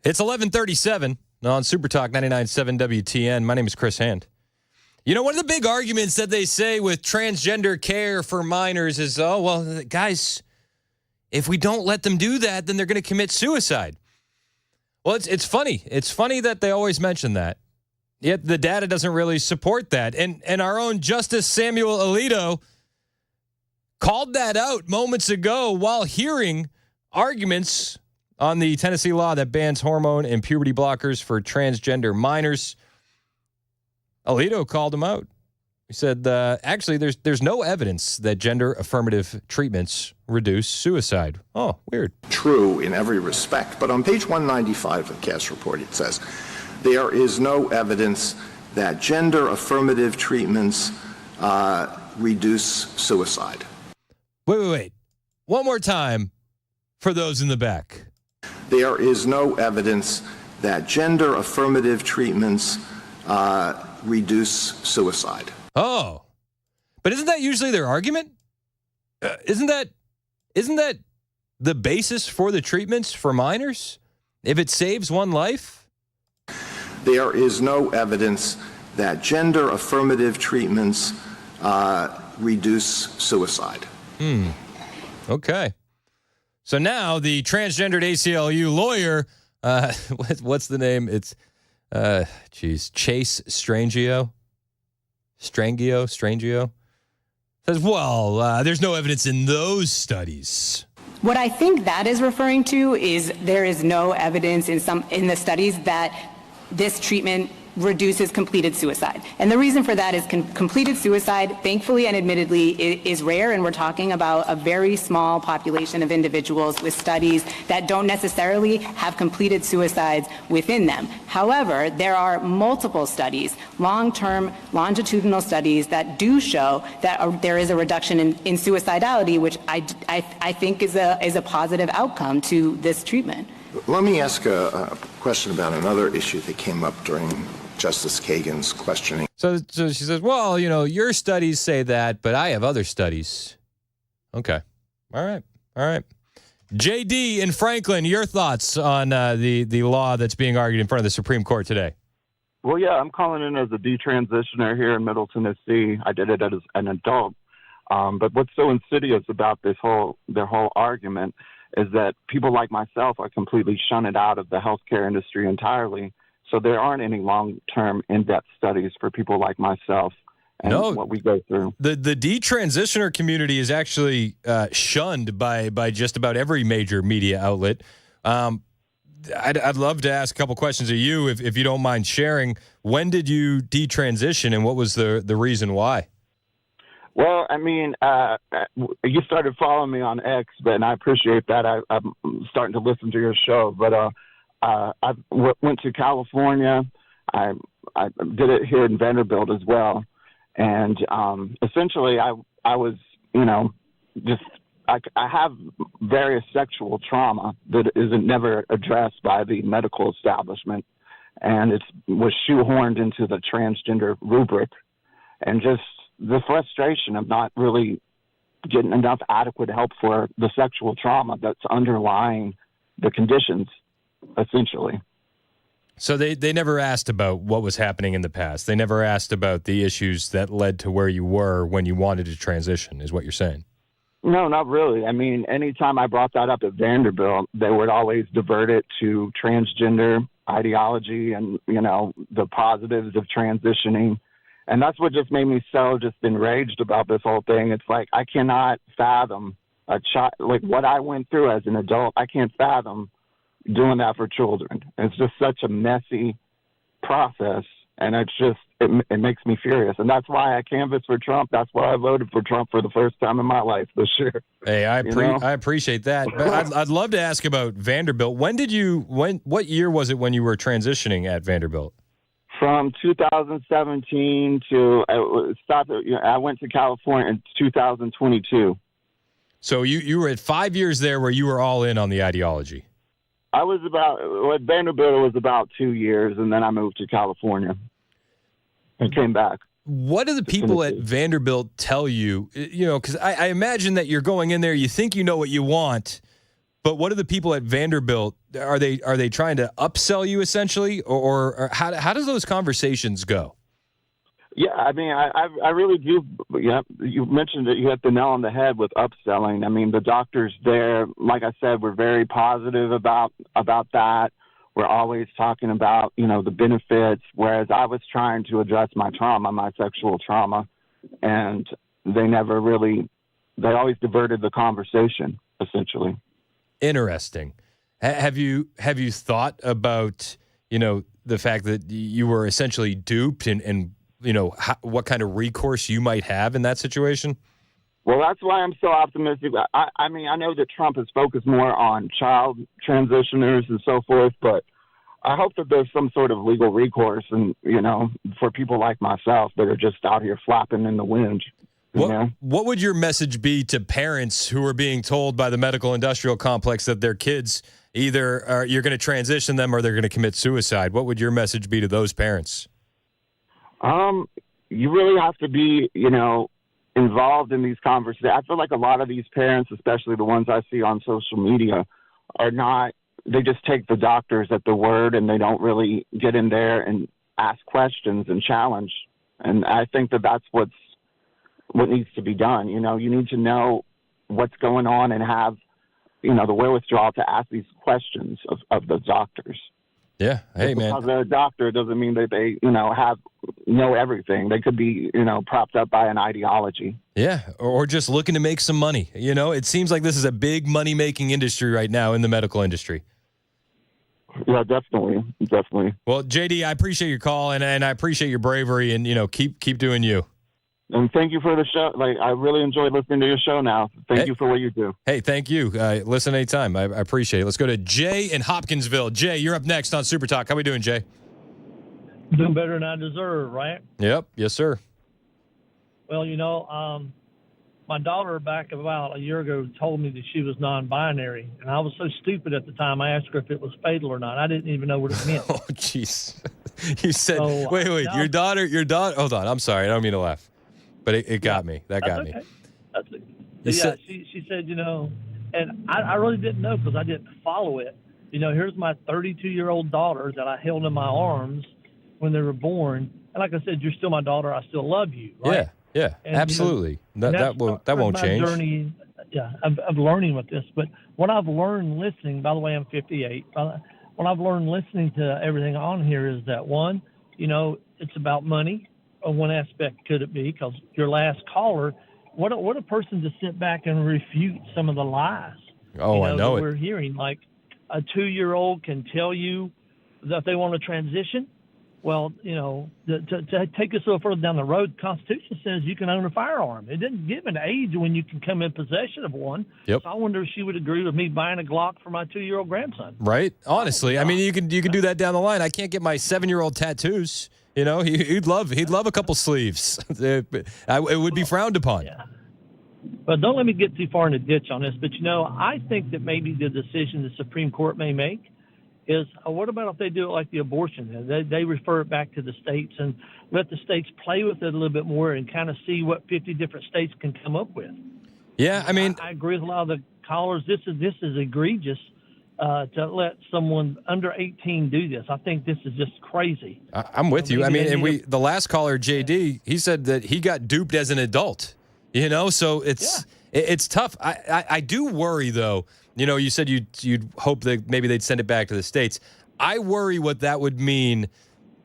B: It's 11:37 on Super Talk 99.7 WTN. My name is Chris Hand. You know, one of the big arguments that they say with transgender care for minors is, oh, well, guys, if we don't let them do that, then they're going to commit suicide. Well, it's funny. It's funny that they always mention that. Yet the data doesn't really support that. And our own Justice Samuel Alito called that out moments ago while hearing arguments on the Tennessee law that bans hormone and puberty blockers for transgender minors. Alito called him out. He said, actually, there's no evidence that gender affirmative treatments reduce suicide. Oh, weird.
K: True in every respect. But on page 195 of Cass' report, it says, there is no evidence that gender affirmative treatments reduce suicide.
B: Wait. One more time for those in the back.
K: There is no evidence that gender affirmative treatments reduce suicide.
B: Oh, but isn't that usually their argument? Isn't that the basis for the treatments for minors? If it saves one life?
K: There is no evidence that gender affirmative treatments reduce suicide.
B: Okay. So now the transgendered ACLU lawyer, what's the name? It's, Chase Strangio, says, well, there's no evidence in those studies.
V: What I think that is referring to is there is no evidence in the studies that this treatment reduces completed suicide. And the reason for that is completed suicide, thankfully and admittedly, is rare, and we're talking about a very small population of individuals with studies that don't necessarily have completed suicides within them. However, there are multiple studies, long-term longitudinal studies that do show that there is a reduction in suicidality, which I think is a positive outcome to this treatment.
K: Let me ask a question about another issue that came up during Justice Kagan's questioning.
B: So she says, well, your studies say that, but I have other studies. Okay. All right. JD in Franklin, your thoughts on the law that's being argued in front of the Supreme Court today?
L: Well, yeah, I'm calling in as a detransitioner here in Middle Tennessee. I did it as an adult. But what's so insidious about their whole argument is that people like myself are completely shunned out of the healthcare industry entirely. So there aren't any long-term in-depth studies for people like myself and what we go through.
B: The detransitioner community is actually shunned by just about every major media outlet. I'd love to ask a couple questions of you, if you don't mind sharing. When did you detransition, and what was the reason why?
L: Well, I mean, you started following me on X, and I appreciate that. I'm starting to listen to your show. But I went to California. I did it here in Vanderbilt as well. And essentially, I was, I have various sexual trauma that isn't never addressed by the medical establishment. And it was shoehorned into the transgender rubric. And just the frustration of not really getting enough adequate help for the sexual trauma that's underlying the conditions, essentially.
B: So they never asked about what was happening in the past. They never asked about the issues that led to where you were when you wanted to transition, is what you're saying?
L: No, not really. I mean, anytime I brought that up at Vanderbilt, they would always divert it to transgender ideology and, the positives of transitioning. And that's what just made me so just enraged about this whole thing. It's like I cannot fathom a child, like what I went through as an adult. I can't fathom doing that for children. It's just such a messy process, and it makes me furious. And that's why I canvassed for Trump. That's why I voted for Trump for the first time in my life this year.
B: Hey, I appreciate that. But I'd love to ask about Vanderbilt. What year was it when you were transitioning at Vanderbilt?
L: From 2017 to I went to California in 2022.
B: So you were at 5 years there where you were all in on the ideology.
L: I was at Vanderbilt, it was about 2 years, and then I moved to California and came back.
B: What do the people at Vanderbilt tell you? Because I imagine that you're going in there, you think you know what you want, But what are the people at Vanderbilt? Are they trying to upsell you essentially, or how does those conversations go?
L: Yeah, I mean, I really do. Yeah, you mentioned it. You hit the nail on the head with upselling. I mean, the doctors there, like I said, were very positive about that. We're always talking about, the benefits, whereas I was trying to address my trauma, my sexual trauma, and they always diverted the conversation, essentially.
B: Interesting. Have you thought about, the fact that you were essentially duped and what kind of recourse you might have in that situation?
L: Well, that's why I'm so optimistic. I mean, I know that Trump is focused more on child transitioners and so forth, but I hope that there's some sort of legal recourse and, for people like myself that are just out here flapping in the wind.
B: What would your message be to parents who are being told by the medical industrial complex that their kids either you're going to transition them or they're going to commit suicide? What would your message be to those parents?
L: You really have to be, involved in these conversations. I feel like a lot of these parents, especially the ones I see on social media, they just take the doctors at the word and they don't really get in there and ask questions and challenge. And I think that that's what needs to be done. You need to know what's going on and have, the wherewithal to ask these questions of the doctors.
B: Yeah. Hey, man.
L: Because they're a doctor doesn't mean that they, know everything. They could be, propped up by an ideology.
B: Yeah. Or just looking to make some money. It seems like this is a big money-making industry right now in the medical industry.
L: Yeah, definitely. Definitely.
B: Well, JD, I appreciate your call and I appreciate your bravery and, keep doing you.
L: And thank you for the show. I really enjoy listening to your show now. Thank you for what you do.
B: Hey, thank you. Listen anytime. I appreciate it. Let's go to Jay in Hopkinsville. Jay, you're up next on Super Talk. How we doing, Jay?
M: Doing better than I deserve, right?
B: Yep. Yes, sir.
M: Well, my daughter back about a year ago told me that she was non-binary, and I was so stupid at the time. I asked her if it was fatal or not. I didn't even know what it meant.
B: Oh, jeez. You said, wait, your daughter, hold on. I'm sorry. I don't mean to laugh. But it got me. That got me.
M: That's okay. She said, and I really didn't know because I didn't follow it. Here's my 32-year-old daughter that I held in my arms when they were born. And like I said, you're still my daughter. I still love you. Right?
B: Yeah, and, absolutely. That won't change.
M: Journey, of learning with this. But what I've learned listening, by the way, I'm 58. What I've learned listening to everything on here is that, one, it's about money. One aspect could it be, because your last caller, what a person to sit back and refute some of the lies.
B: Oh, I know
M: that
B: it.
M: We're hearing, like a 2-year-old can tell you that they want to transition. Well, to take us a little further down the road, the Constitution says you can own a firearm. It doesn't give an age when you can come in possession of one.
B: Yep.
M: So I wonder if she would agree with me buying a Glock for my 2-year-old grandson.
B: Right. Honestly, I mean, you can do that down the line. I can't get my 7-year-old tattoos. He'd love a couple sleeves. It would be frowned upon.
M: Yeah. But don't let me get too far in the ditch on this. But, I think that maybe the decision the Supreme Court may make is, what about if they do it like the abortion? They refer it back to the states and let the states play with it a little bit more and kind of see what 50 different states can come up with.
B: Yeah, I mean,
M: I agree with a lot of the callers. This is egregious. To let someone under 18 do this. I think this is just crazy.
B: I'm with you. I mean, and the last caller, JD, he said that he got duped as an adult, so it's tough. I do worry though. You said you'd hope that maybe they'd send it back to the states. I worry what that would mean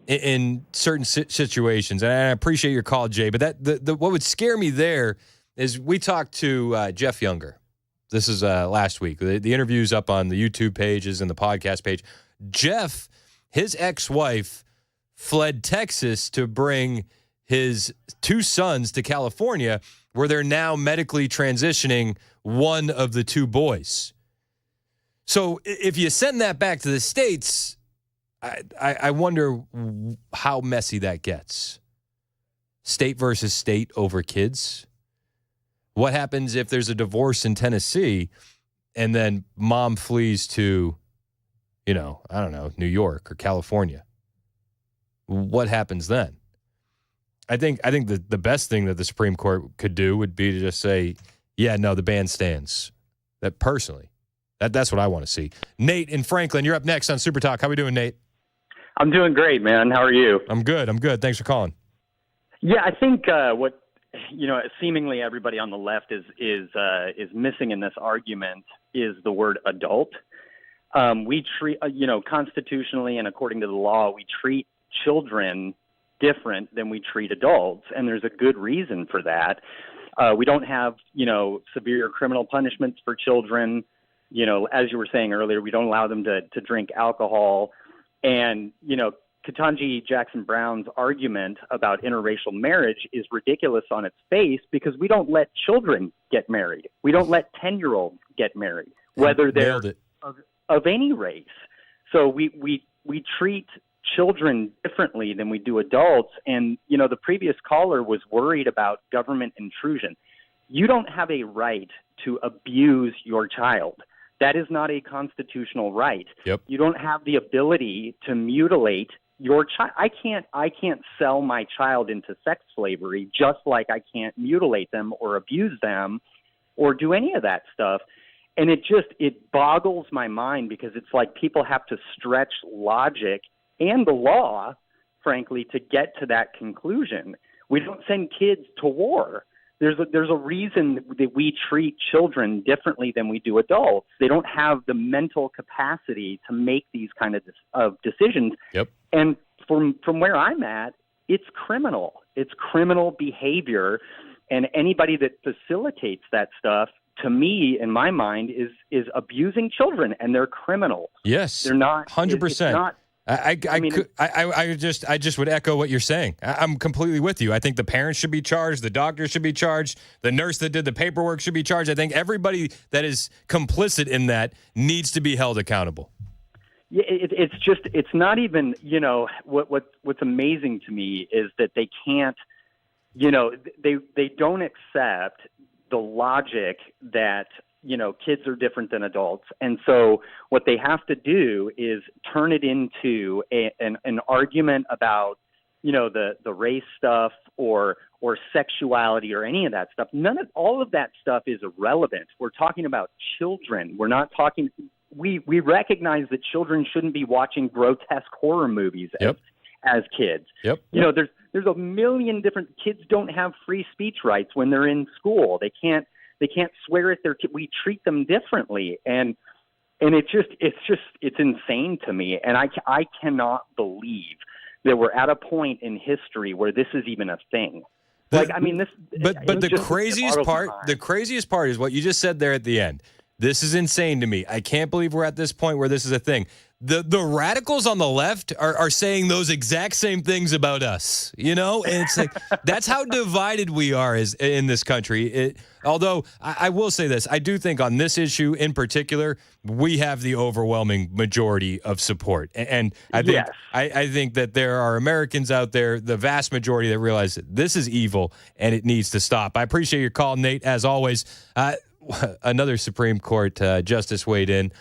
B: in certain situations. And I appreciate your call, Jay, but what would scare me there is we talked to Jeff Younger. This is last week. The interview's up on the YouTube pages and the podcast page. Jeff, his ex-wife, fled Texas to bring his 2 sons to California, where they're now medically transitioning one of the 2 boys. So if you send that back to the States, I wonder how messy that gets. State versus state over kids. What happens if there's a divorce in Tennessee and then mom flees to, I don't know, New York or California? What happens then? I think the best thing that the Supreme Court could do would be to just say, yeah, no, the ban stands. That personally. That's what I want to see. Nate in Franklin, you're up next on Super Talk. How we doing, Nate?
N: I'm doing great, man. How are you?
B: I'm good. Thanks for calling.
N: Yeah, I think what seemingly everybody on the left is missing in this argument is the word adult. We treat, constitutionally and according to the law, we treat children different than we treat adults, and there's a good reason for that. We don't have, severe criminal punishments for children. As you were saying earlier, we don't allow them to drink alcohol. And, Ketanji Jackson Brown's argument about interracial marriage is ridiculous on its face because we don't let children get married. We don't let 10-year-olds get married, whether they're of any race. So we treat children differently than we do adults. And, the previous caller was worried about government intrusion. You don't have a right to abuse your child. That is not a constitutional right.
B: Yep.
N: You don't have the ability to mutilate your child. I can't sell my child into sex slavery, just like I can't mutilate them or abuse them or do any of that stuff. And it boggles my mind because it's like people have to stretch logic and the law, frankly, to get to that conclusion. We don't send kids to war. There's a reason that we treat children differently than we do adults. They don't have the mental capacity to make these kind of decisions.
B: Yep.
N: And from where I'm at, it's criminal. It's criminal behavior, and anybody that facilitates that stuff, to me, in my mind, is abusing children, and they're criminals.
B: Yes,
N: they're not
B: 100%. I just would echo what you're saying. I'm completely with you. I think the parents should be charged. The doctor should be charged. The nurse that did the paperwork should be charged. I think everybody that is complicit in that needs to be held accountable.
N: Yeah, it's not even, what's amazing to me is that they can't, they don't accept the logic that, kids are different than adults. And so what they have to do is turn it into an argument about, the race stuff or sexuality or any of that stuff. All of that stuff is irrelevant. We're talking about children. We're not talking, we recognize that children shouldn't be watching grotesque horror movies as kids.
B: Yep.
N: There's a million different kids don't have free speech rights when they're in school. They can't swear at their kids. We treat them differently, and it's insane to me. And I cannot believe that we're at a point in history where this is even a thing. But
B: the craziest part is what you just said there at the end. This is insane to me. I can't believe we're at this point where this is a thing. The radicals on the left are saying those exact same things about us, and it's like that's how divided we are in this country. Although I will say this, I do think on this issue in particular, we have the overwhelming majority of support, and I think I think that there are Americans out there, the vast majority, that realize that this is evil and it needs to stop. I appreciate your call, Nate, as always. Another Supreme Court justice weighed in.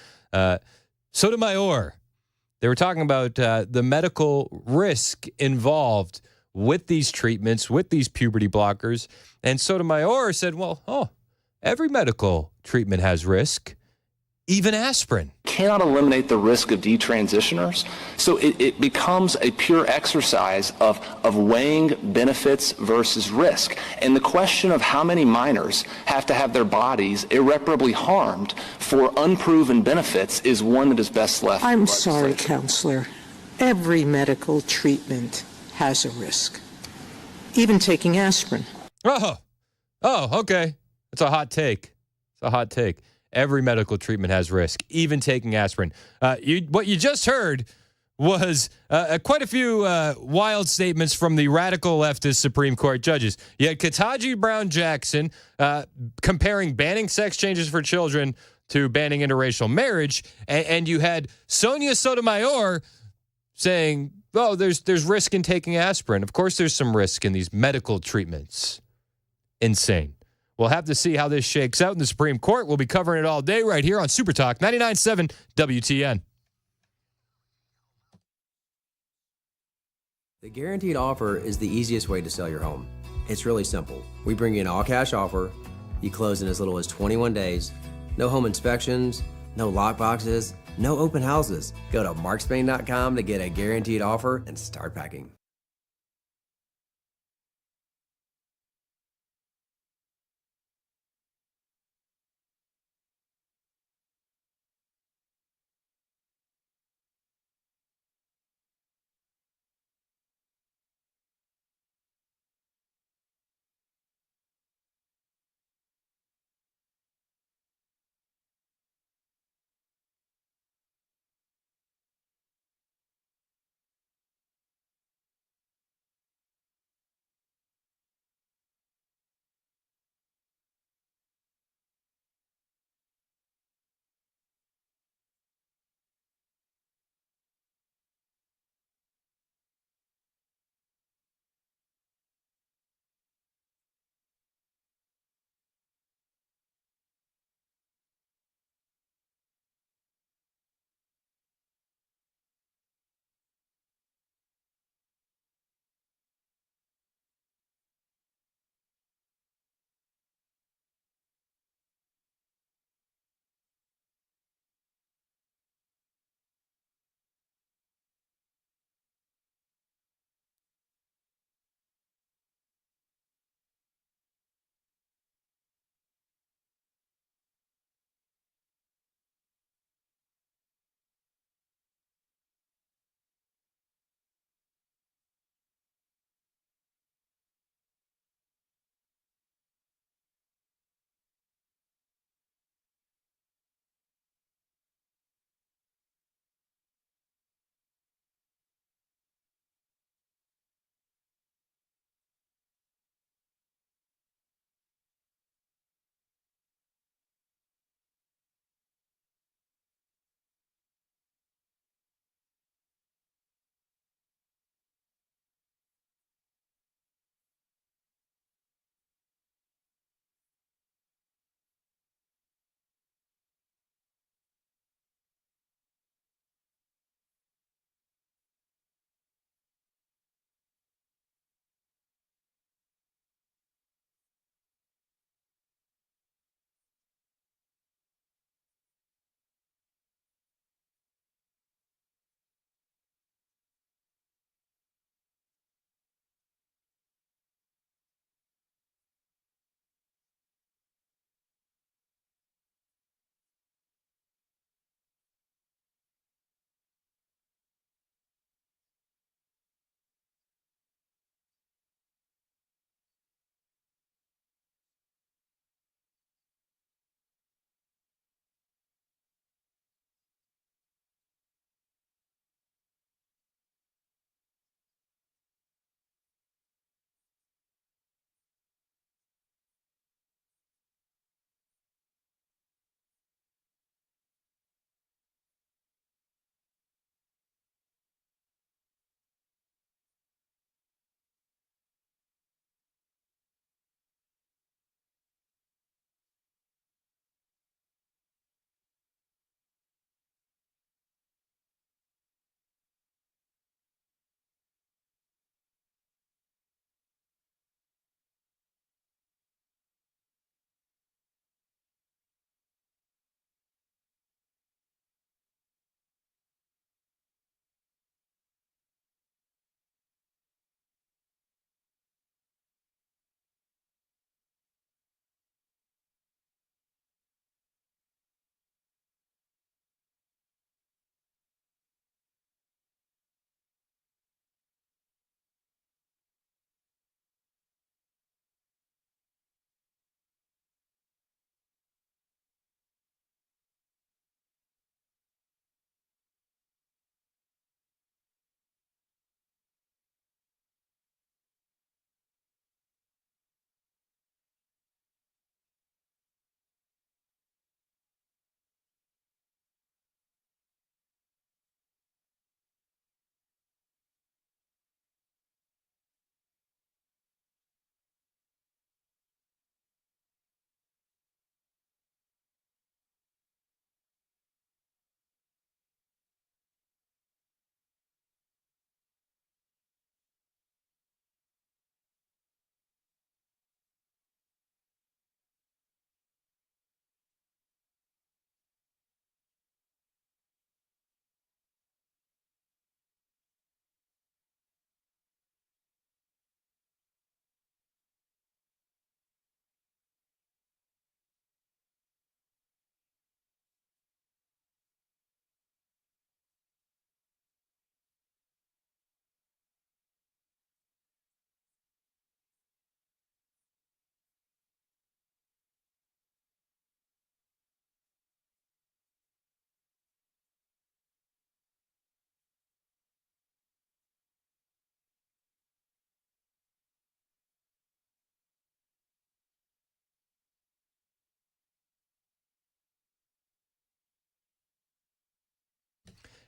B: Sotomayor, they were talking about the medical risk involved with these treatments, with these puberty blockers. And Sotomayor said, every medical treatment has risk, even aspirin.
O: Cannot eliminate the risk of detransitioners. So it becomes a pure exercise of weighing benefits versus risk. And the question of how many minors have to have their bodies irreparably harmed for unproven benefits is one that is best left.
P: I'm sorry, counselor. Every medical treatment has a risk. Even taking aspirin.
B: Oh, okay. That's a hot take. It's a hot take. Every medical treatment has risk, even taking aspirin. What you just heard was quite a few wild statements from the radical leftist Supreme Court judges. You had Ketanji Brown Jackson comparing banning sex changes for children to banning interracial marriage, and you had Sonia Sotomayor saying, there's risk in taking aspirin. Of course there's some risk in these medical treatments. Insane. We'll have to see how this shakes out in the Supreme Court. We'll be covering it all day right here on Super Talk 99.7 WTN.
S: The guaranteed offer is the easiest way to sell your home. It's really simple. We bring you an all-cash offer. You close in as little as 21 days. No home inspections, No lockboxes, no open houses. Go to markspain.com to get a guaranteed offer and start packing.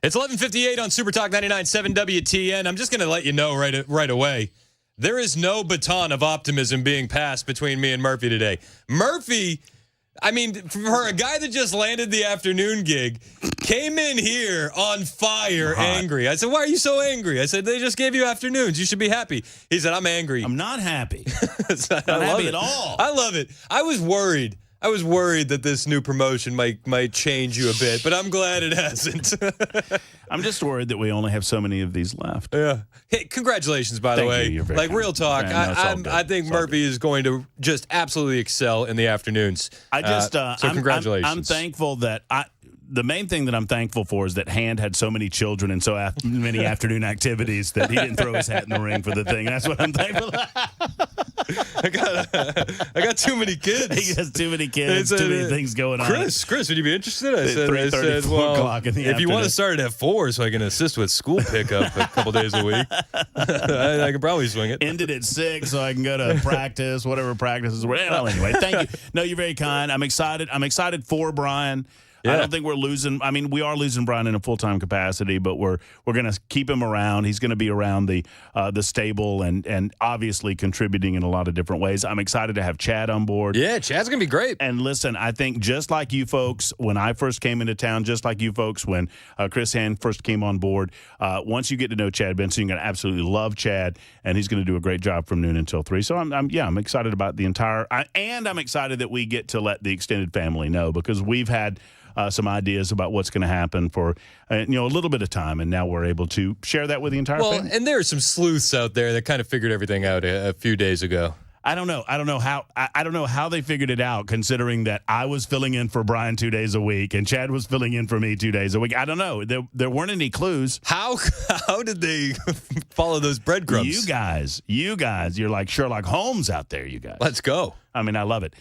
B: It's 11:58 on Super Talk 99.7 WTN. I'm just going to let you know right away. There is no baton of optimism being passed between me and Murphy today. Murphy, I mean, for a guy that just landed the afternoon gig, came in here on fire, angry. I said, why are you so angry? I said, they just gave you afternoons. You should be happy. He said, I'm angry.
D: I'm not happy.
B: Not
D: happy at all.
B: I love it. I was worried that this new promotion might change you a bit, but I'm glad it hasn't.
D: I'm just worried that we only have so many of these left.
B: Yeah. Hey, congratulations, by the way.
D: You're very
B: like,
D: kind.
B: real talk, I think Murphy is going to just absolutely excel in the afternoons. So congratulations.
D: I'm thankful that the main thing that I'm thankful for is that Hand had so many children and so many afternoon activities that he didn't throw his hat in the ring for the thing. That's what I'm thankful for.
B: I got too many kids.
D: He has too many kids, too many things going on.
B: Chris, would you be interested? I said,
D: 3:30, 4 o'clock in the
B: if you want to start at 4 so I can assist with school pickup a couple days a week, I can probably swing it.
D: Ended at 6 so I can go to practice, whatever practices. Well, anyway, thank you. No, you're very kind. I'm excited. I'm excited for Brian. Yeah. I don't think we're losing. I mean, we are losing Brian in a full-time capacity, but we're going to keep him around. He's going to be around the stable and obviously contributing in a lot of different ways. I'm excited to have Chad on board.
B: Yeah, Chad's going to be great.
D: And listen, I think just like you folks, when I first came into town, just like you folks when Chris Hand first came on board, once you get to know Chad Benson, you're going to absolutely love Chad, and he's going to do a great job from noon until 3. So I'm excited about the entire, and I'm excited that we get to let the extended family know, because we've had some ideas about what's going to happen for a little bit of time, and now we're able to share that with the entire family.
B: And there are some sleuths out there that kind of figured everything out a few days ago.
D: I don't know how they figured it out, considering that I was filling in for Brian 2 days a week and Chad was filling in for me 2 days a week. I don't know. There weren't any clues.
B: How did they follow those breadcrumbs?
D: You guys, you're like Sherlock Holmes out there, you guys.
B: Let's go.
D: I mean, I love it.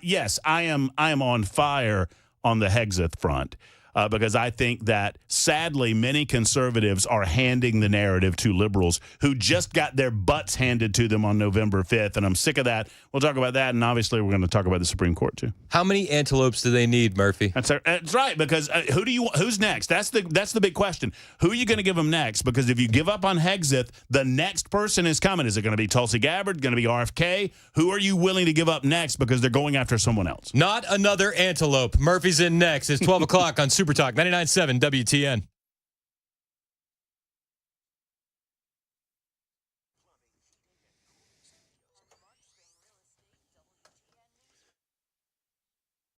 D: Yes, I am on fire on the Hegseth front, because I think that, sadly, many conservatives are handing the narrative to liberals who just got their butts handed to them on November 5th, and I'm sick of that. We'll talk about that, and obviously we're going to talk about the Supreme Court, too.
B: How many antelopes do they need, Murphy?
D: That's right, because who's next? That's the big question. Who are you going to give them next? Because if you give up on Hegseth, the next person is coming. Is it going to be Tulsi Gabbard? Going to be RFK? Who are you willing to give up next, because they're going after someone else?
B: Not another antelope. Murphy's in next. It's 12 o'clock on Super Talk 99.7 WTN.